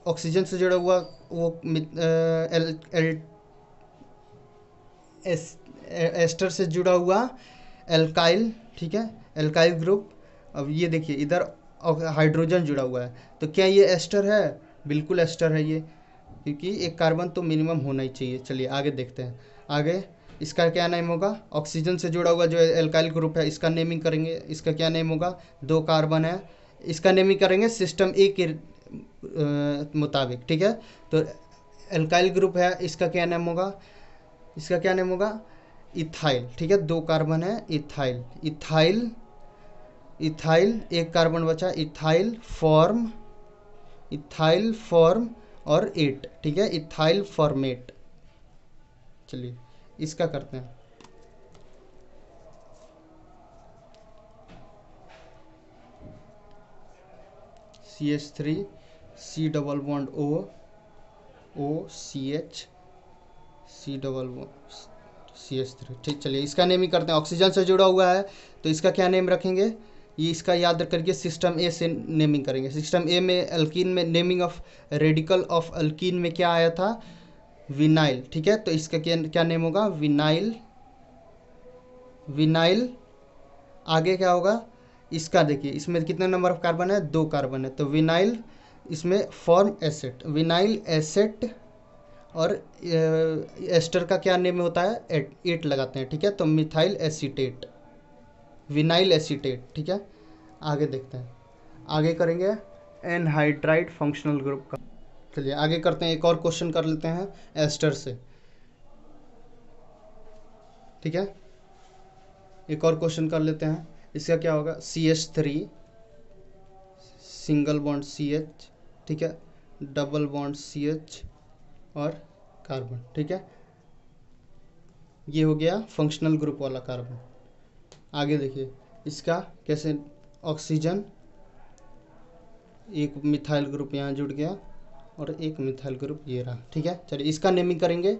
ऑक्सीजन से जुड़ा हुआ वो एल एल एस्टर से जुड़ा हुआ एल्काइल, ठीक है, एल्काइल ग्रुप। अब ये देखिए इधर हाइड्रोजन जुड़ा हुआ है, तो क्या ये एस्टर है? बिल्कुल एस्टर है ये, क्योंकि एक कार्बन तो मिनिमम होना ही चाहिए। चलिए आगे देखते हैं। आगे इसका क्या नेम होगा? ऑक्सीजन से जुड़ा हुआ जो एल्काइल ग्रुप है इसका नेमिंग करेंगे। इसका क्या नेम होगा? 2 कार्बन है, इसका नेमिंग करेंगे सिस्टम ए के मुताबिक, ठीक है। तो एल्काइल ग्रुप है, इसका क्या नेम होगा? इसका क्या नेम होगा? इथाइल, ठीक है। 2 कार्बन है, इथाइल, इथाइल, इथाइल, एक कार्बन बचा, इथाइल फॉर्म, इथाइल फॉर्म और 8, ठीक है, इथाइल फॉर्मेट। चलिए इसका करते हैं। CH3 C double bond O, O CH C double CH3, ठीक। चलिए इसका नेम ही करते हैं। ऑक्सीजन से जुड़ा हुआ है तो इसका क्या नेम रखेंगे? ये इसका याद करके सिस्टम ए से नेमिंग करेंगे। सिस्टम ए में अल्कीन में naming of radical of alkyne में क्या आया था? विनाइल, ठीक है। तो इसका क्या नेम होगा? Vinyl, vinyl. आगे क्या होगा इसका? देखिए इसमें कितने नंबर ऑफ कार्बन है? 2 कार्बन है, तो विनाइल, इसमें फॉर्म एसेट, विनाइल एसेट। और एस्टर का क्या नेम होता है? 8 लगाते हैं, ठीक है। तो मिथाइल एसीटेट, विनाइल एसीटेट, ठीक है। आगे देखते हैं, आगे करेंगे एनहाइड्राइड फंक्शनल ग्रुप का। चलिए आगे करते हैं, एक और क्वेश्चन कर लेते हैं एस्टर से, ठीक है। एक और क्वेश्चन कर लेते हैं। इसका क्या होगा? CH3 सिंगल बॉन्ड CH, ठीक है, डबल बॉन्ड CH और कार्बन, ठीक है। ये हो गया फंक्शनल ग्रुप वाला कार्बन। आगे देखिए इसका कैसे, ऑक्सीजन, एक मिथाइल ग्रुप यहाँ जुड़ गया और एक मिथाइल ग्रुप ये रहा, ठीक है। चलिए इसका नेमिंग करेंगे।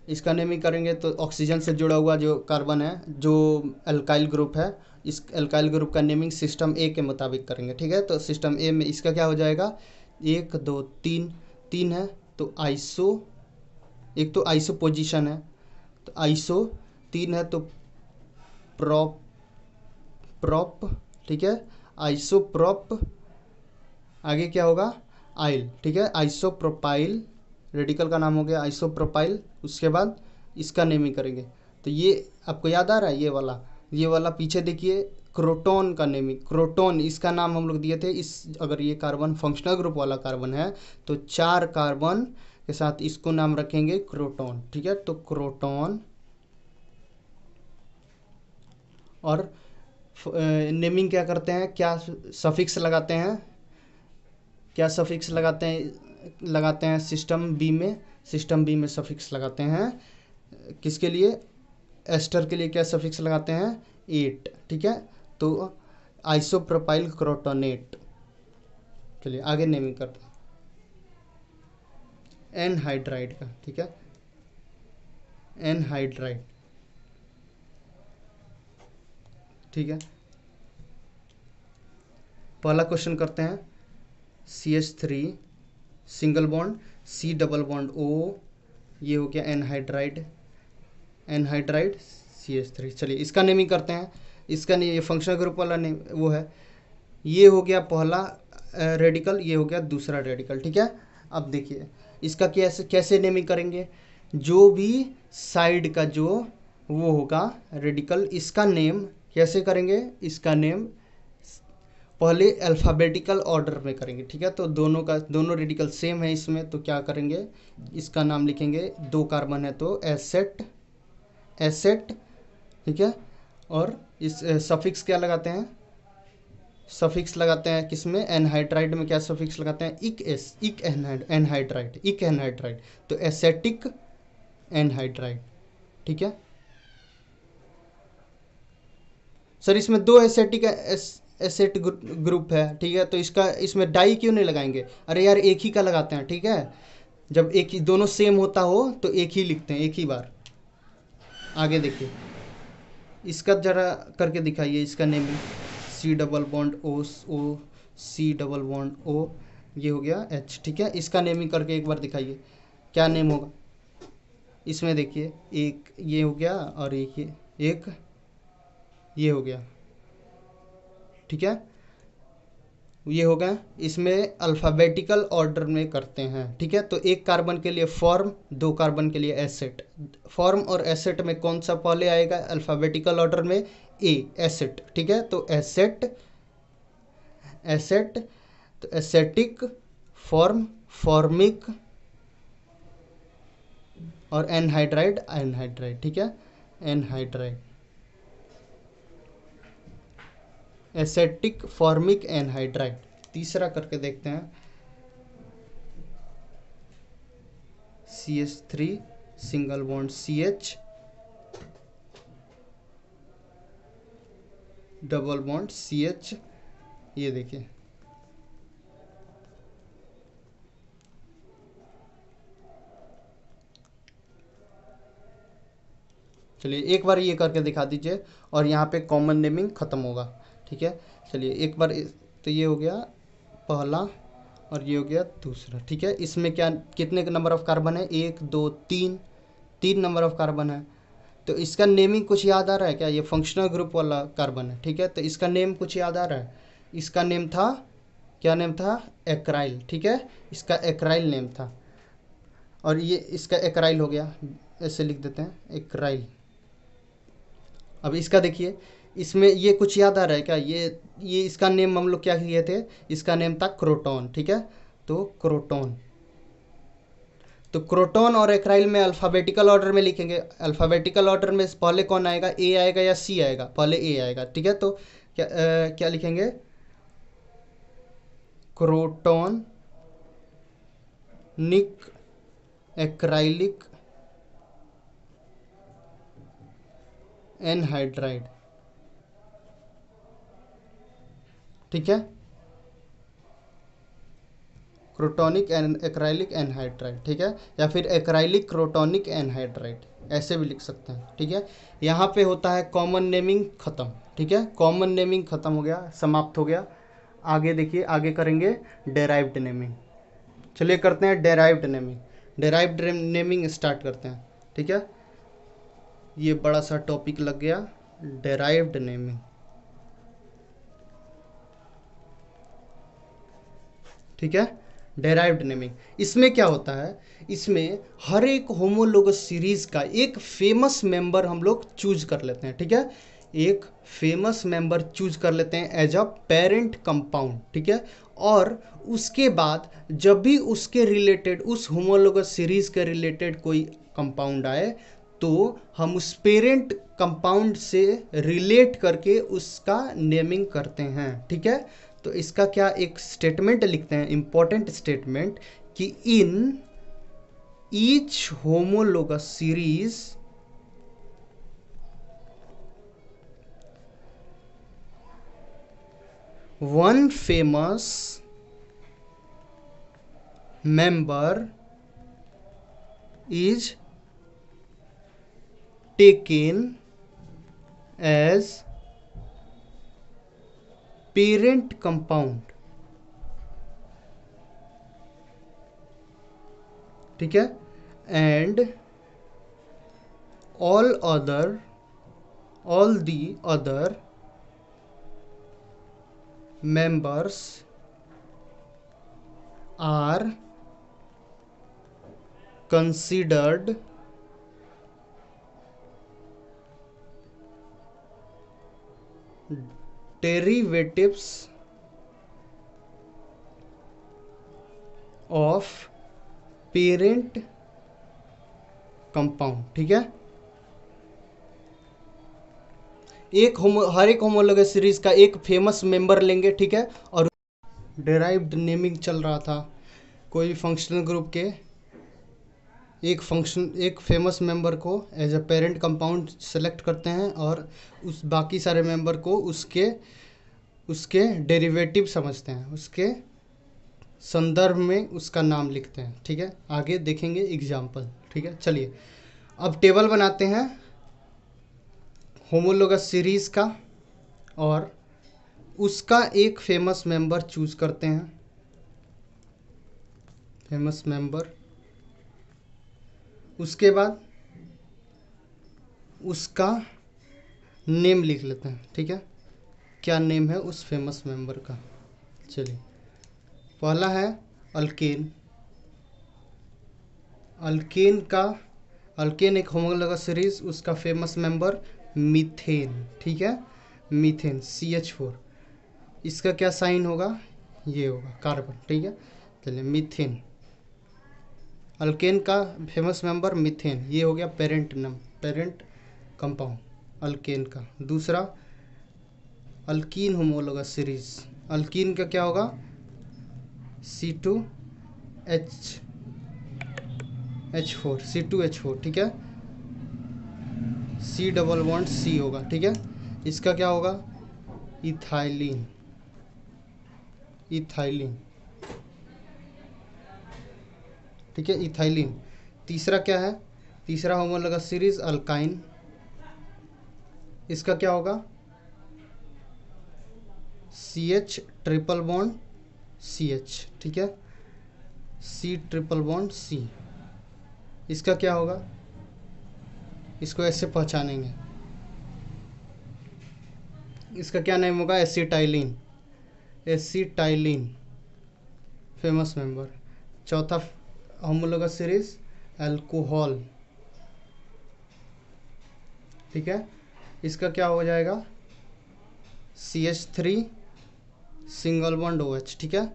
इसका नेमिंग करेंगे तो ऑक्सीजन से जुड़ा हुआ जो कार्बन है, जो अल्काइल ग्रुप है, इस अल्काइल ग्रुप का नेमिंग सिस्टम ए के मुताबिक करेंगे, ठीक है। तो सिस्टम ए में इसका क्या हो जाएगा? 1 2 3, 3 है तो आइसो, एक तो आइसो पोजीशन है तो आइसो, 3 है तो प्रोप, प्रोप, ठीक है, आइसोप्रोप। आगे क्या होगा? आइल, ठीक है, आइसोप्रोपाइल, रेडिकल का नाम हो गया आइसोप्रोपाइल। उसके बाद इसका नेमिंग करेंगे। तो ये आपको याद आ रहा है? ये वाला पीछे देखिए, क्रोटोन का नेमिंग, क्रोटोन इसका नाम हम लोग दिए थे। इस अगर ये कार्बन फंक्शनल ग्रुप वाला कार्बन है तो 4 कार्बन के साथ इसको नाम रखेंगे क्रोटोन, ठीक है। तो क्रोटोन, और नेमिंग क्या करते हैं? क्या सफिक्स लगाते हैं? क्या सफिक्स लगाते हैं सिस्टम बी में? सिस्टम बी में सफिक्स लगाते हैं किसके लिए? एस्टर के लिए क्या सफिक्स लगाते हैं? 8, ठीक है। तो आइसोप्रोपाइल क्रोटोनेट। चलिए आगे नेमिंग करते हैं एनहाइड्राइड का, ठीक है, एनहाइड्राइड, ठीक है। पहला क्वेश्चन करते हैं। CH3 single bond C double bond O, ये हो गया एनहाइड्राइड, एनहाइड्राइड CH3। चलिए इसका नेमिंग करते हैं। इसका नहीं, ये फंक्शनल ग्रुप वाला नेम वो है। ये हो गया पहला रेडिकल, ये हो गया दूसरा रेडिकल, ठीक है। अब देखिए इसका कैसे नेमिंग करेंगे? जो भी साइड का जो वो होगा रेडिकल, इसका नेम कैसे करेंगे? इसका नेम पहले अल्फ़ाबेटिकल ऑर्डर में करेंगे, ठीक है। तो दोनों रेडिकल सेम है इसमें, तो क्या करेंगे? इसका नाम लिखेंगे, 2 कार्बन है तो एसेट, एसेट, ठीक है। और इस सफिक्स क्या लगाते हैं? सफिक्स लगाते हैं किसमें? एनहाइड्राइड में क्या सफिक्स लगाते हैं? इक एस, इक एनहाइड्राइड, इक एनहाइड्राइड, तो एसेटिक एनहाइड्राइड, ठीक है। सर इसमें 2 एसेटिक एसेट ग्रुप है, ठीक है, तो इसमें डाई क्यों नहीं लगाएंगे? अरे यार एक ही का लगाते हैं, ठीक है। जब एक ही दोनों सेम होता हो तो एक ही लिखते हैं, एक ही बार। आगे देखिए इसका जरा करके दिखाइए, इसका naming C double bond O C double bond O, ये हो गया H। ठीक है, इसका नेमिंग करके एक बार दिखाइए क्या नेम होगा। इसमें देखिए एक ये हो गया और एक ये हो गया। ठीक है, ये हो गया। इसमें अल्फ़ाबेटिकल ऑर्डर में करते हैं। ठीक है, तो एक कार्बन के लिए फॉर्म, 2 कार्बन के लिए एसेट। फॉर्म और एसेट में कौन सा पहले आएगा अल्फ़ाबेटिकल ऑर्डर में? ए, एसेट। ठीक है, तो एसेट, तो एसेटिक, फॉर्म, फॉर्मिक और एनहाइड्राइड। ठीक है, एनहाइड्राइड, एसेटिक, फॉर्मिक, एनहाइड्राइड। तीसरा करके देखते हैं, CH3 single bond CH double bond CH। ये देखिए, चलिए एक बार ये करके दिखा दीजिए और यहाँ पे कॉमन नेमिंग ख़त्म होगा। ठीक है, चलिए एक बार तो ये हो गया पहला और ये हो गया दूसरा। ठीक है, इसमें क्या कितने नंबर ऑफ कार्बन है? 1 2 3, 3 नंबर ऑफ कार्बन है। तो इसका नेमिंग कुछ याद आ रहा है क्या? ये फंक्शनल ग्रुप वाला कार्बन है। ठीक है, तो इसका नेम कुछ याद आ रहा है? इसका नेम था, क्या नेम था? एक्राइल। ठीक है, इसका एक्राइल नेम था और ये इसका एक्राइल हो गया, ऐसे लिख देते हैं एक्राइल। अब इसका देखिए, इसमें ये कुछ याद आ रहा है क्या? ये इसका नेम हम लोग क्या किए थे? इसका नेम था क्रोटॉन। ठीक है, तो क्रोटॉन। तो क्रोटॉन और एक्राइल में अल्फ़ाबेटिकल ऑर्डर में लिखेंगे। अल्फ़ाबेटिकल ऑर्डर में पहले कौन आएगा? ए आएगा या सी आएगा? पहले ए आएगा। ठीक है, तो क्या लिखेंगे? क्रोटॉन, निक, एक्राइलिक, एनहाइड्राइड। ठीक है, क्रोटोनिक एक्राइलिक एनहाइड्राइड। ठीक है, या फिर एक्राइलिक क्रोटोनिक एनहाइड्राइड, ऐसे भी लिख सकते हैं। ठीक है, यहाँ पे होता है कॉमन नेमिंग ख़त्म। ठीक है, कॉमन नेमिंग ख़त्म हो गया, समाप्त हो गया। आगे देखिए, आगे करेंगे डेराइव्ड नेमिंग। चलिए करते हैं derived naming. Derived naming start करते हैं। ठीक है, ये बड़ा सा टॉपिक लग गया, डेराइव्ड नेमिंग। ठीक है, डेराइव्ड नेमिंग, इसमें क्या होता है? इसमें हर एक होमोलोगस सीरीज का एक फेमस मेंबर हम लोग चूज कर लेते हैं। ठीक है, एक फेमस मेंबर चूज कर लेते हैं एज अ पेरेंट कंपाउंड। ठीक है, और उसके बाद जब भी उसके रिलेटेड, उस होमोलोगस सीरीज के रिलेटेड कोई कंपाउंड आए, तो हम उस पेरेंट कंपाउंड से रिलेट करके उसका नेमिंग करते हैं। ठीक है, तो इसका क्या एक स्टेटमेंट लिखते हैं, इंपॉर्टेंट स्टेटमेंट, कि in each homologous series one famous member is taken as parent compound. ठीक है, and all the other members are considered derivatives of parent compound. ठीक है, हर एक होमोलोगस सीरीज का एक फेमस मेंबर लेंगे। ठीक है, और डेराइव्ड नेमिंग चल रहा था, कोई फंक्शनल ग्रुप के एक फेमस मेंबर को as a parent compound select करते हैं और उस बाकी सारे मेंबर को उसके डेरिवेटिव समझते हैं, उसके संदर्भ में उसका नाम लिखते हैं। ठीक है, आगे देखेंगे एग्जाम्पल। ठीक है, चलिए अब टेबल बनाते हैं होमोलोगस सीरीज का और उसका एक फेमस मेंबर चूज करते हैं, फेमस मेंबर। उसके बाद उसका नेम लिख लेते हैं, ठीक है, क्या नेम है उस फेमस मेंबर का। चलिए, पहला है अल्केन। अल्केन एक होमोलॉगस सीरीज, उसका फेमस मेंबर मीथेन, ठीक है, मीथेन CH4। इसका क्या साइन होगा, ये होगा कार्बन, ठीक है। चलिए, मीथेन, अल्केन का फेमस मेंबर मीथेन, ये हो गया पेरेंट कंपाउंड अल्केन का। दूसरा अल्कीन होमोलॉगस सीरीज, अल्कीन का क्या होगा, C2H4, ठीक है, C डबल बॉन्ड C होगा, ठीक है। इसका क्या होगा, इथाइलिन, ठीक है, इथाइलिन। तीसरा क्या है, तीसरा होमोलॉगस सीरीज अल्काइन, इसका क्या होगा, CH ट्रिपल बॉन्ड CH, ठीक है, C ट्रिपल बॉन्ड C। इसका क्या होगा, इसको ऐसे पहचानेंगे, इसका क्या नेम होगा, एसिटाइलिन फेमस मेंबर। चौथा होमोलॉगस सीरीज अल्कोहल, ठीक है, इसका क्या हो जाएगा, CH3 सिंगल बॉन्ड OH, ठीक है,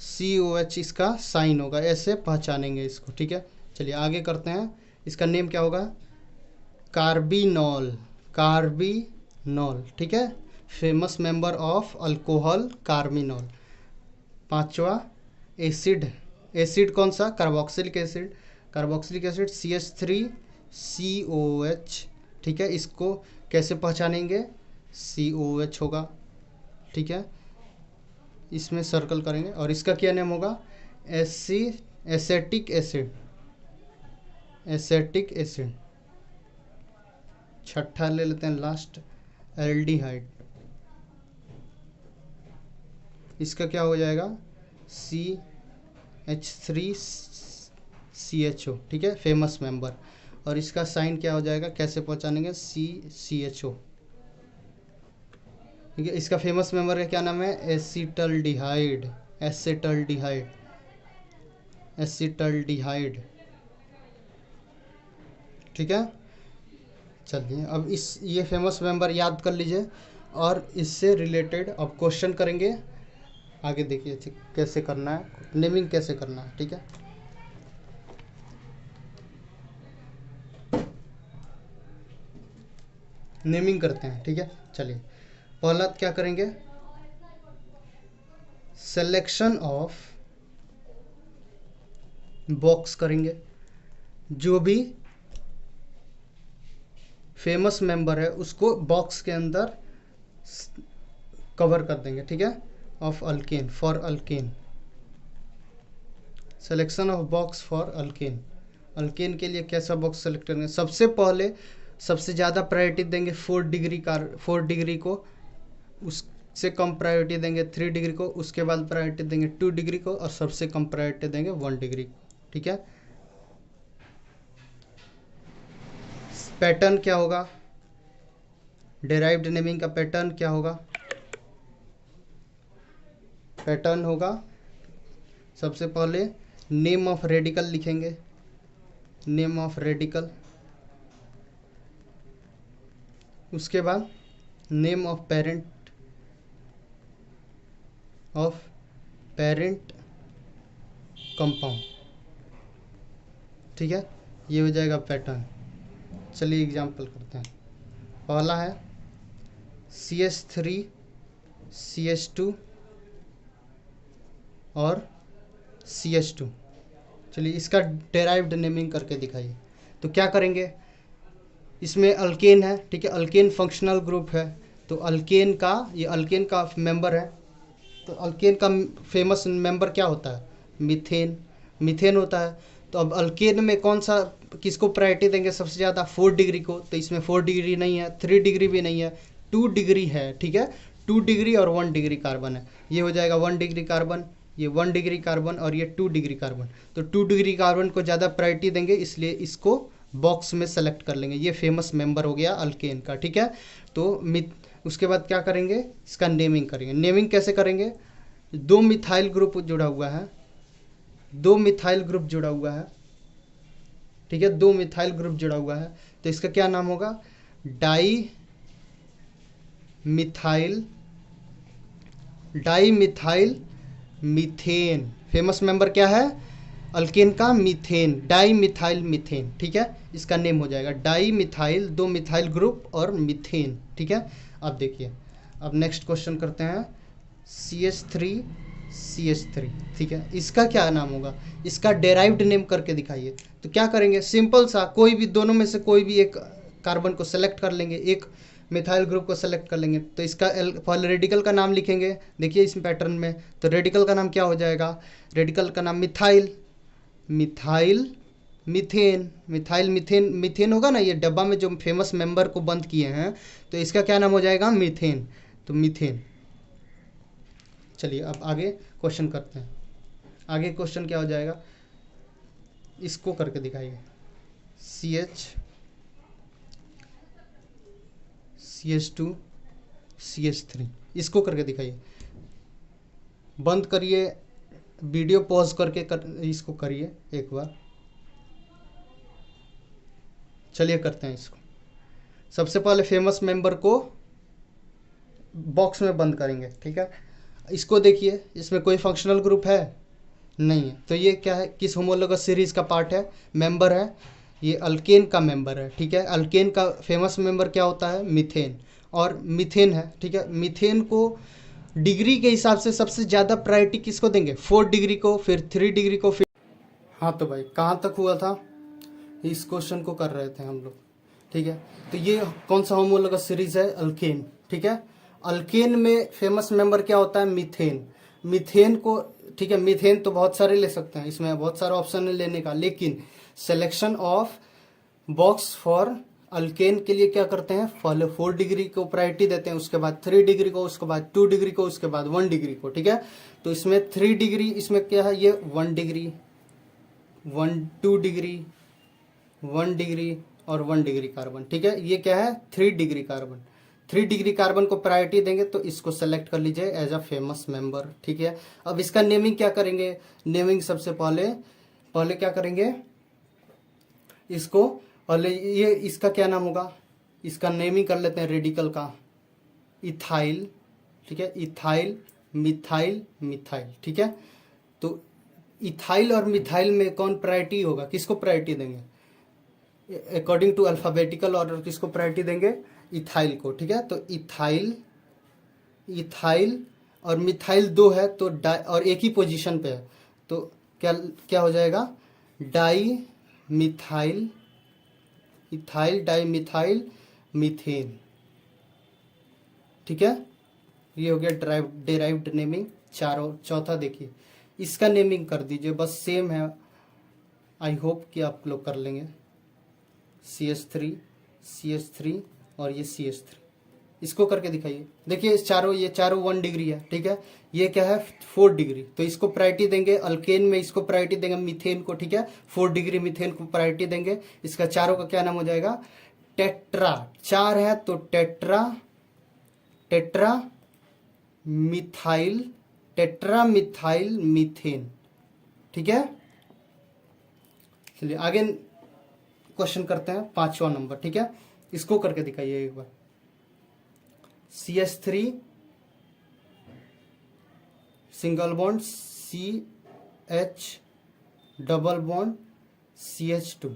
COH इसका साइन होगा, ऐसे पहचानेंगे इसको, ठीक है। चलिए आगे करते हैं, इसका नेम क्या होगा, कार्बिनॉल, ठीक है, famous member of alcohol carbinol. पांचवा एसिड कौन सा, कार्बोक्सिलिक एसिड, CH3COH, ठीक है, इसको कैसे पहचानेंगे, COH होगा, ठीक है, इसमें सर्कल करेंगे। और इसका क्या नेम होगा, एसेटिक एसिड। छठा ले लेते हैं लास्ट, एल्डिहाइड, इसका क्या हो जाएगा, CH3CHO, ठीक है, फेमस मेंबर। और इसका साइन क्या हो जाएगा, कैसे पहचानेंगे, CCHO, ठीक है। इसका फेमस मेंबर का क्या नाम है, एसिटल्डिहाइड, ठीक है। चलिए, अब ये फेमस मेंबर याद कर लीजिए और इससे रिलेटेड अब क्वेश्चन करेंगे। आगे देखिए कैसे करना है, नेमिंग कैसे करना है, ठीक है। नेमिंग करते हैं, ठीक है। चलिए, पहला क्या करेंगे, सिलेक्शन ऑफ बॉक्स करेंगे, जो भी फेमस मेंबर है उसको बॉक्स के अंदर कवर कर देंगे, ठीक है, of alkane, for alkane, selection of box for alkane. Alkane के लिए कैसा बॉक्स सेलेक्ट करेंगे, सबसे पहले सबसे ज़्यादा प्रायोरिटी देंगे 4 डिग्री को, उससे कम प्रायोरिटी देंगे 3 डिग्री को, उसके बाद प्रायोरिटी देंगे 2 डिग्री को, और सबसे कम प्रायोरिटी देंगे 1 डिग्री को, ठीक है। पैटर्न क्या होगा, डेराइव्ड नेमिंग का पैटर्न क्या होगा, पैटर्न होगा सबसे पहले नेम ऑफ रेडिकल लिखेंगे, नेम ऑफ रेडिकल, उसके बाद नेम ऑफ पेरेंट कंपाउंड, ठीक है, ये हो जाएगा पैटर्न। चलिए एग्जाम्पल करते हैं। पहला है CH3CH2 और CH2। चलिए इसका डेराइव्ड नेमिंग करके दिखाइए। तो क्या करेंगे, इसमें अल्केन है, ठीक है, अल्केन फंक्शनल ग्रुप है, तो अल्केन का मेंबर है, तो अल्केन का फेमस मेंबर क्या होता है, मीथेन होता है। तो अब अल्केन में कौन सा, किसको प्रायोरिटी देंगे सबसे ज़्यादा, 4 डिग्री को, तो इसमें 4 डिग्री नहीं है, 3 डिग्री भी नहीं है, 2 डिग्री है, ठीक है, 2 डिग्री और 1 डिग्री कार्बन है, ये हो जाएगा 1 डिग्री कार्बन, ये 1 डिग्री कार्बन और ये 2 डिग्री कार्बन। तो 2 डिग्री कार्बन को ज़्यादा प्रायोरिटी देंगे, इसलिए इसको बॉक्स में सेलेक्ट कर लेंगे। ये फेमस मेंबर हो गया अल्केन का, ठीक है। तो उसके बाद क्या करेंगे, इसका नेमिंग करेंगे। नेमिंग कैसे करेंगे, 2 मिथाइल ग्रुप जुड़ा हुआ है, 2 मिथाइल ग्रुप जुड़ा हुआ है, ठीक है, 2 मिथाइल ग्रुप जुड़ा हुआ है, तो इसका क्या नाम होगा, di methyl methane. Famous member क्या है अल्केन का, मीथेन, डाई मिथाइल मीथेन, ठीक है। इसका नेम हो जाएगा डाई मिथाइल, 2 मिथाइल ग्रुप और मीथेन, ठीक है। अब देखिए, अब नेक्स्ट क्वेश्चन करते हैं, CH3, ठीक है, इसका क्या नाम होगा, इसका डेराइव्ड नेम करके दिखाइए। तो क्या करेंगे, सिंपल सा, कोई भी दोनों में से कोई भी एक कार्बन को सेलेक्ट कर लेंगे, एक मिथाइल ग्रुप को सेलेक्ट कर लेंगे। तो इसका पहले रेडिकल का नाम लिखेंगे, देखिए इस पैटर्न में। तो रेडिकल का नाम क्या हो जाएगा, रेडिकल का नाम मिथाइल मीथेन, मीथेन होगा ना, ये डब्बा में जो फेमस मेंबर को बंद किए हैं, तो इसका क्या नाम हो जाएगा, मीथेन। तो मीथेन। चलिए अब आगे क्वेश्चन करते हैं। आगे क्वेश्चन क्या हो जाएगा, इसको करके दिखाइए, CH2 CH3, इसको करके दिखाइए। बंद करिए, वीडियो पॉज करके इसको करिए एक बार। चलिए करते हैं इसको। सबसे पहले फेमस मेंबर को बॉक्स में बंद करेंगे, ठीक है। इसको देखिए, इसमें कोई फंक्शनल ग्रुप है नहीं है, तो ये क्या है, किस होमोलोगस सीरीज का पार्ट है, मेंबर है, ये अल्केन का मेंबर है, ठीक है। अल्केन का फेमस मेंबर क्या होता है, मीथेन, और मीथेन है, ठीक है। मीथेन को डिग्री के हिसाब से सबसे ज़्यादा प्रायोरिटी किसको देंगे, 4 डिग्री को, फिर 3 डिग्री को, फिर। हाँ तो भाई कहाँ तक हुआ था, इस क्वेश्चन को कर रहे थे हम लोग, ठीक है। तो ये कौन सा होमोलोगस सीरीज है, अल्केन, ठीक है। अल्केन में फेमस मेंबर क्या होता है, मीथेन। मीथेन को, ठीक है, मीथेन तो बहुत सारे ले सकते हैं, इसमें बहुत सारा ऑप्शन है लेने का, लेकिन selection of box for alkane के लिए क्या करते हैं, पहले 4 डिग्री को प्रायोरिटी देते हैं, उसके बाद 3 डिग्री को, उसके बाद 2 डिग्री को, उसके बाद 1 डिग्री को, ठीक है। तो इसमें 3 डिग्री, इसमें क्या है, ये 1 डिग्री, 2 डिग्री, 1 डिग्री और 1 डिग्री कार्बन, ठीक है। ये क्या है, 3 डिग्री कार्बन। 3 डिग्री कार्बन को प्रायोरिटी देंगे, तो इसको सेलेक्ट कर लीजिए एज अ फेमस मेंबर, ठीक है। अब इसका नेमिंग क्या करेंगे, नेमिंग सबसे पहले क्या करेंगे, इसको पहले ये इसका क्या नाम होगा, इसका नेमिंग कर लेते हैं रेडिकल का, इथाइल, ठीक है, इथाइल मिथाइल, ठीक है। तो इथाइल और मिथाइल में कौन प्रायोरिटी होगा, किसको प्रायोरिटी देंगे, अकॉर्डिंग टू अल्फाबेटिकल ऑर्डर किसको प्रायोरिटी देंगे, इथाइल को, ठीक है। तो इथाइल और मिथाइल 2 है, तो और एक ही पोजीशन पे है, तो क्या क्या हो जाएगा, di methyl, ethyl di methyl methane, ठीक है। ये हो गया डेराइव्ड नेमिंग। चौथा देखिए, इसका नेमिंग कर दीजिए, बस सेम है, आई होप कि आप लोग कर लेंगे। CH3 और ये CH3, इसको करके दिखाइए। देखिए ये चारों 1 डिग्री है, ठीक है। ये क्या है, 4 डिग्री, तो इसको प्रायोरिटी देंगे, अल्केन में इसको प्रायोरिटी देंगे, मीथेन को, ठीक है। 4 डिग्री मीथेन को प्रायोरिटी देंगे। इसका चारों का क्या नाम हो जाएगा, टेट्रा, 4 है तो टेट्रा मिथाइल मीथेन, ठीक है। चलिए आगे क्वेश्चन करते हैं, 5वां नंबर, ठीक है। इसको करके दिखाइए एक बार। CH3 single bond CH double bond CH2,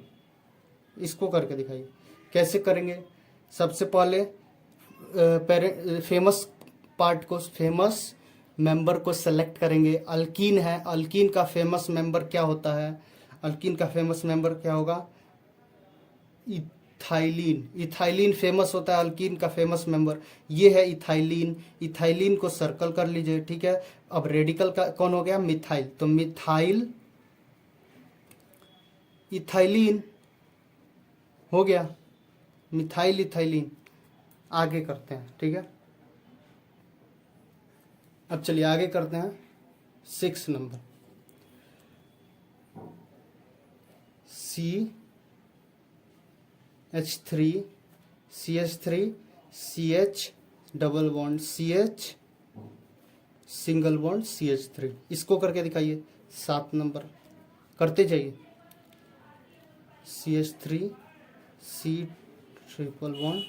इसको करके दिखाइए। कैसे करेंगे, सबसे पहले फेमस पार्ट को, फेमस मेंबर को सेलेक्ट करेंगे। अल्कीन है, अल्कीन का फेमस मेंबर क्या होता है, अल्कीन का फेमस मेंबर क्या होगा, इथाइलिन फेमस होता है अल्कीन का फेमस मेंबर, ये है इथाइलिन को सर्कल कर लीजिए, ठीक है। अब रेडिकल का कौन हो गया, मिथाइल, तो इथाइलिन हो गया, इथाइलिन। आगे करते हैं, ठीक है। अब चलिए आगे करते हैं 6 number. CH3 CH3 CH double bond CH single bond CH3, इसको करके दिखाइए 7 नंबर, करते जाइए। CH3 C triple bond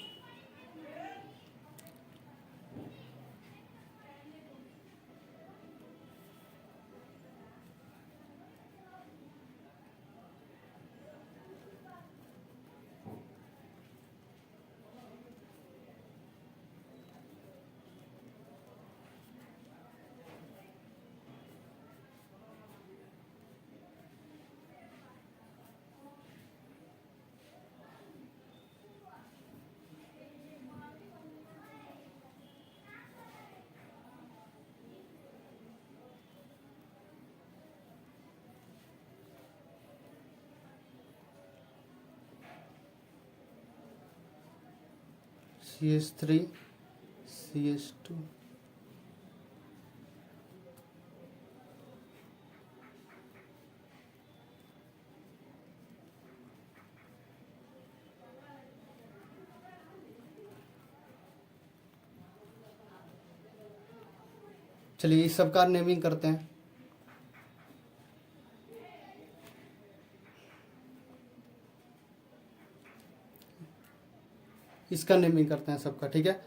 CH3 CH2 चलिए इस सब का नेमिंग करते हैं। इसका नेमिंग करते हैं सबका, ठीक है।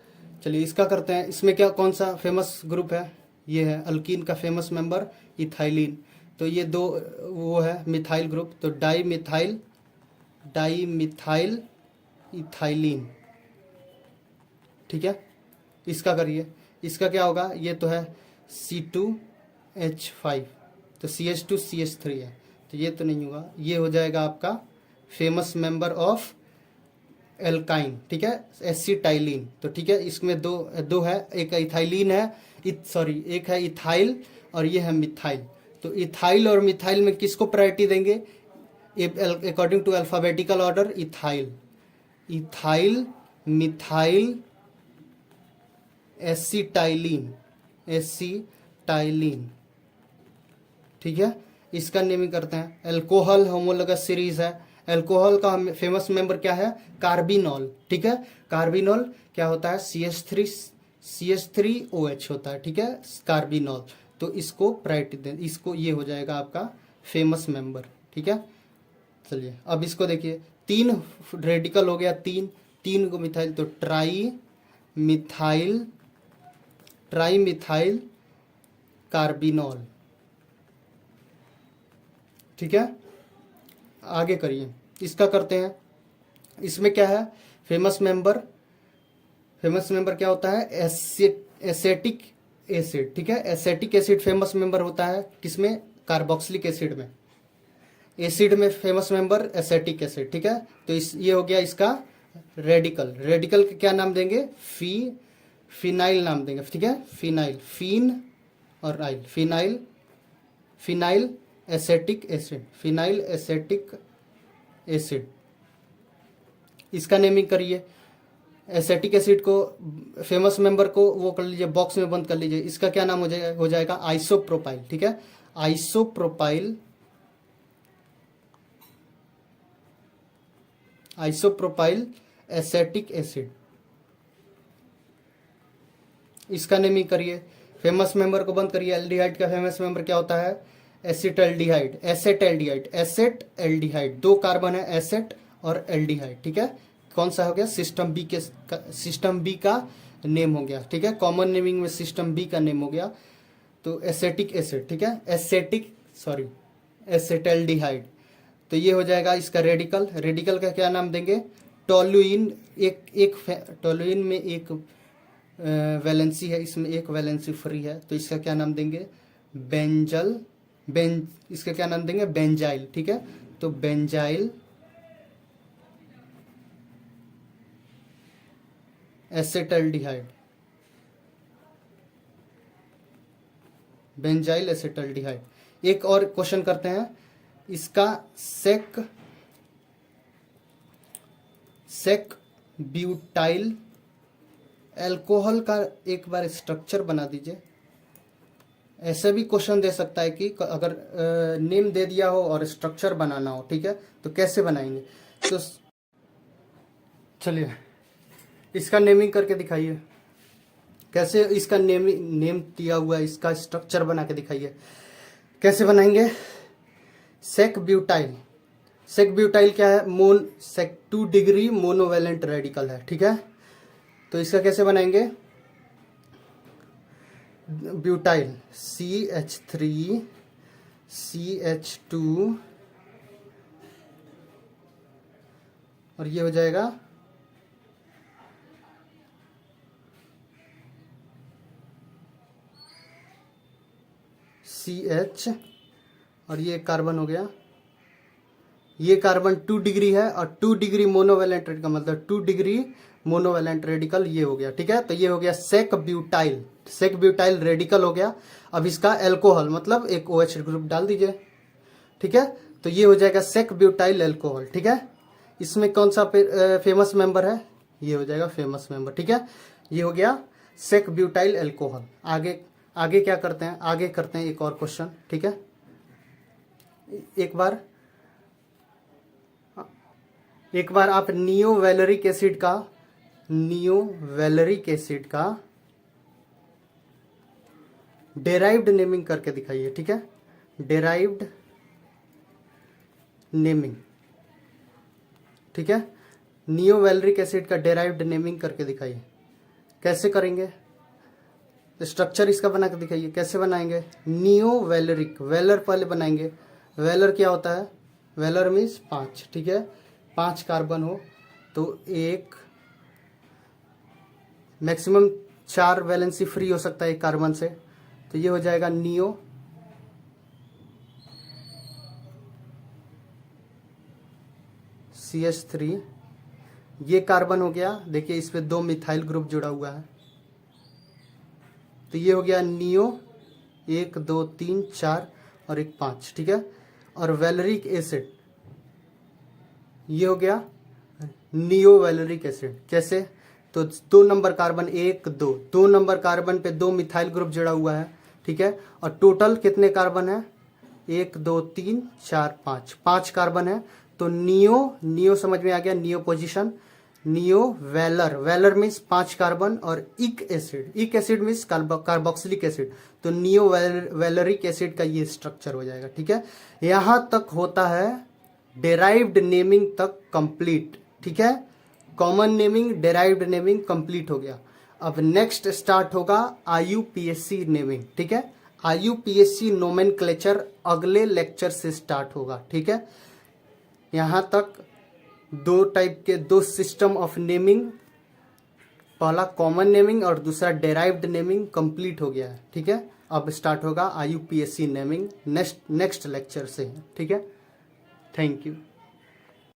चलिए इसका करते हैं। इसमें क्या कौन सा फेमस ग्रुप है? ये है अल्कीन का फेमस मेंबर इथाइलिन। तो ये दो वो है मिथाइल ग्रुप, तो डाई मिथाइल इथाइलिन, ठीक है। इसका करिए, इसका क्या होगा? ये तो है C2H5, तो CH2 CH3 है, तो ये तो नहीं होगा। ये हो जाएगा आपका फेमस मेंबर ऑफ एल्काइन, ठीक है, एसिटाइलिन। तो ठीक है, इसमें दो है, एक इथाइलिन है, एक है इथाइल और ये है मिथाइल। तो इथाइल और मिथाइल में किसको प्रायोरिटी देंगे? According to alphabetical order, ethyl methyl acetylene, ठीक है। इसका नेमिंग करते हैं। अल्कोहल होमोलोगस सीरीज है। अल्कोहल का फेमस मेंबर क्या है? कार्बिनॉल, ठीक है। कार्बिनॉल क्या होता है? CH3OH होता है, ठीक है, कार्बिनॉल। तो इसको प्रायोरिटी दें, इसको, ये हो जाएगा आपका फेमस मेंबर, ठीक है। चलिए अब इसको देखिए, 3 रेडिकल हो गया, तीन को मिथाइल, तो ट्राई मिथाइल कार्बिनॉल, ठीक है। आगे करिए, इसका करते हैं। इसमें क्या है? फेमस मेंबर क्या होता है? एसेटिक एसिड, ठीक है। एसेटिक एसिड फेमस मेंबर होता है किसमें? कार्बोक्सिलिक एसिड में। एसिड में फेमस मेंबर एसेटिक एसिड, ठीक है। तो ये हो गया इसका रेडिकल का क्या नाम देंगे? फिनाइल नाम देंगे, ठीक है। फिनाइल और आइल, फिनाइल एसेटिक एसिड, इसका नेमिंग करिए। एसेटिक एसिड को फेमस मेंबर को वो कर लीजिए, बॉक्स में बंद कर लीजिए। इसका क्या नाम हो जाएगा? आइसोप्रोपाइल, ठीक है। आइसोप्रोपाइल एसेटिक एसिड, इसका नेमिंग करिए। फेमस मेंबर को बंद करिए। एल्डिहाइड का फेमस मेंबर क्या होता है? एसेट एल्डिहाइड, 2 कार्बन है, एसेट और एल्डिहाइड, ठीक है। कौन सा हो गया? सिस्टम बी का नेम हो गया, ठीक है। कॉमन नेमिंग में सिस्टम बी का नेम हो गया। तो एसेटिक एसिड, ठीक है, एसेटल्डिहाइड। तो ये हो जाएगा इसका रेडिकल का क्या नाम देंगे? टोलुइन। टोलुइन में एक वैलेंसी है, इसमें एक वैलेंसी फ्री है, तो इसका क्या नाम देंगे? इसका क्या नाम देंगे? बेंजाइल, ठीक है। तो बेंजाइल एसेटल्डिहाइड, एक और क्वेश्चन करते हैं। इसका सेक ब्यूटाइल, अल्कोहल का एक बार स्ट्रक्चर बना दीजिए। ऐसे भी क्वेश्चन दे सकता है कि अगर नेम दे दिया हो और स्ट्रक्चर बनाना हो, ठीक है, तो कैसे बनाएंगे। तो चलिए इसका नेमिंग करके दिखाइए, कैसे इसका नेम दिया हुआ है, इसका स्ट्रक्चर बना के दिखाइए, कैसे बनाएंगे। सेक ब्यूटाइल, सेक ब्यूटाइल क्या है, सेक 2 डिग्री मोनोवेलेंट रेडिकल है, ठीक है। तो इसका कैसे बनाएंगे, ब्यूटाइल CH3 CH2 और ये हो जाएगा CH और ये कार्बन हो गया, ये कार्बन 2 डिग्री है और 2 डिग्री मोनोवेलेंट रेडिकल, मतलब 2 डिग्री मोनोवेलेंट रेडिकल ये हो गया, ठीक है। तो ये हो गया sec butyl, sec butyl radical हो गया। अब इसका एल्कोहल मतलब एक OH ग्रुप डाल दीजिए, ठीक है। तो ये हो जाएगा सेक ब्यूटाइल एल्कोहल, ठीक है। इसमें कौन सा फेमस मेंबर है, ये हो जाएगा फेमस मेंबर, ठीक है। ये हो गया सेक ब्यूटाइल एल्कोहल। आगे आगे क्या करते हैं, आगे करते हैं एक और क्वेश्चन, ठीक है। एक बार आप नियोवैलेरिक एसिड का डेराइव्ड नेमिंग करके दिखाइए, ठीक है। डेराइव्ड नेमिंग, ठीक है। नियोवैलेरिक एसिड का डेराइव्ड नेमिंग करके दिखाइए, कैसे करेंगे। स्ट्रक्चर इसका बना के दिखाइए, कैसे बनाएंगे। नियोवैलेरिक, वेलर पहले बनाएंगे। वेलर क्या होता है, वेलर मीन्स 5, ठीक है। 5 कार्बन हो तो एक मैक्सिमम 4 वैलेंसी फ्री हो सकता है एक कार्बन से, तो ये हो जाएगा नियो CH3। ये कार्बन हो गया, देखिए इस पे 2 मिथाइल ग्रुप जुड़ा हुआ है, तो ये हो गया नियो 1 2 3 4 और एक 5, ठीक है। और वैलेरिक एसिड ये हो गया नियो वैलेरिक एसिड, कैसे। तो 2 नंबर कार्बन 1 2, 2 नंबर कार्बन पे 2 मिथाइल ग्रुप जुड़ा हुआ है, ठीक है। और टोटल कितने कार्बन है, 1 2 3 4 5, 5 कार्बन है। तो नियो समझ में आ गया, neo position. Neo valer, valer means 5 carbon और ic acid means carboxylic acid. तो नियो वेलरिक एसिड का ये स्ट्रक्चर हो जाएगा, ठीक है। यहां तक होता है डेराइव्ड नेमिंग तक कंप्लीट, ठीक है। Common naming, derived naming complete हो गया। अब नेक्स्ट स्टार्ट होगा IUPAC नेमिंग, ठीक है। IUPAC नोमेनक्लेचर अगले लेक्चर से स्टार्ट होगा, ठीक है। यहां तक 2 टाइप के 2 सिस्टम ऑफ नेमिंग, पहला कॉमन नेमिंग और दूसरा डेराइव्ड नेमिंग कंप्लीट हो गया है, ठीक है। अब स्टार्ट होगा IUPAC नेमिंग नेक्स्ट लेक्चर से, ठीक है। Thank you.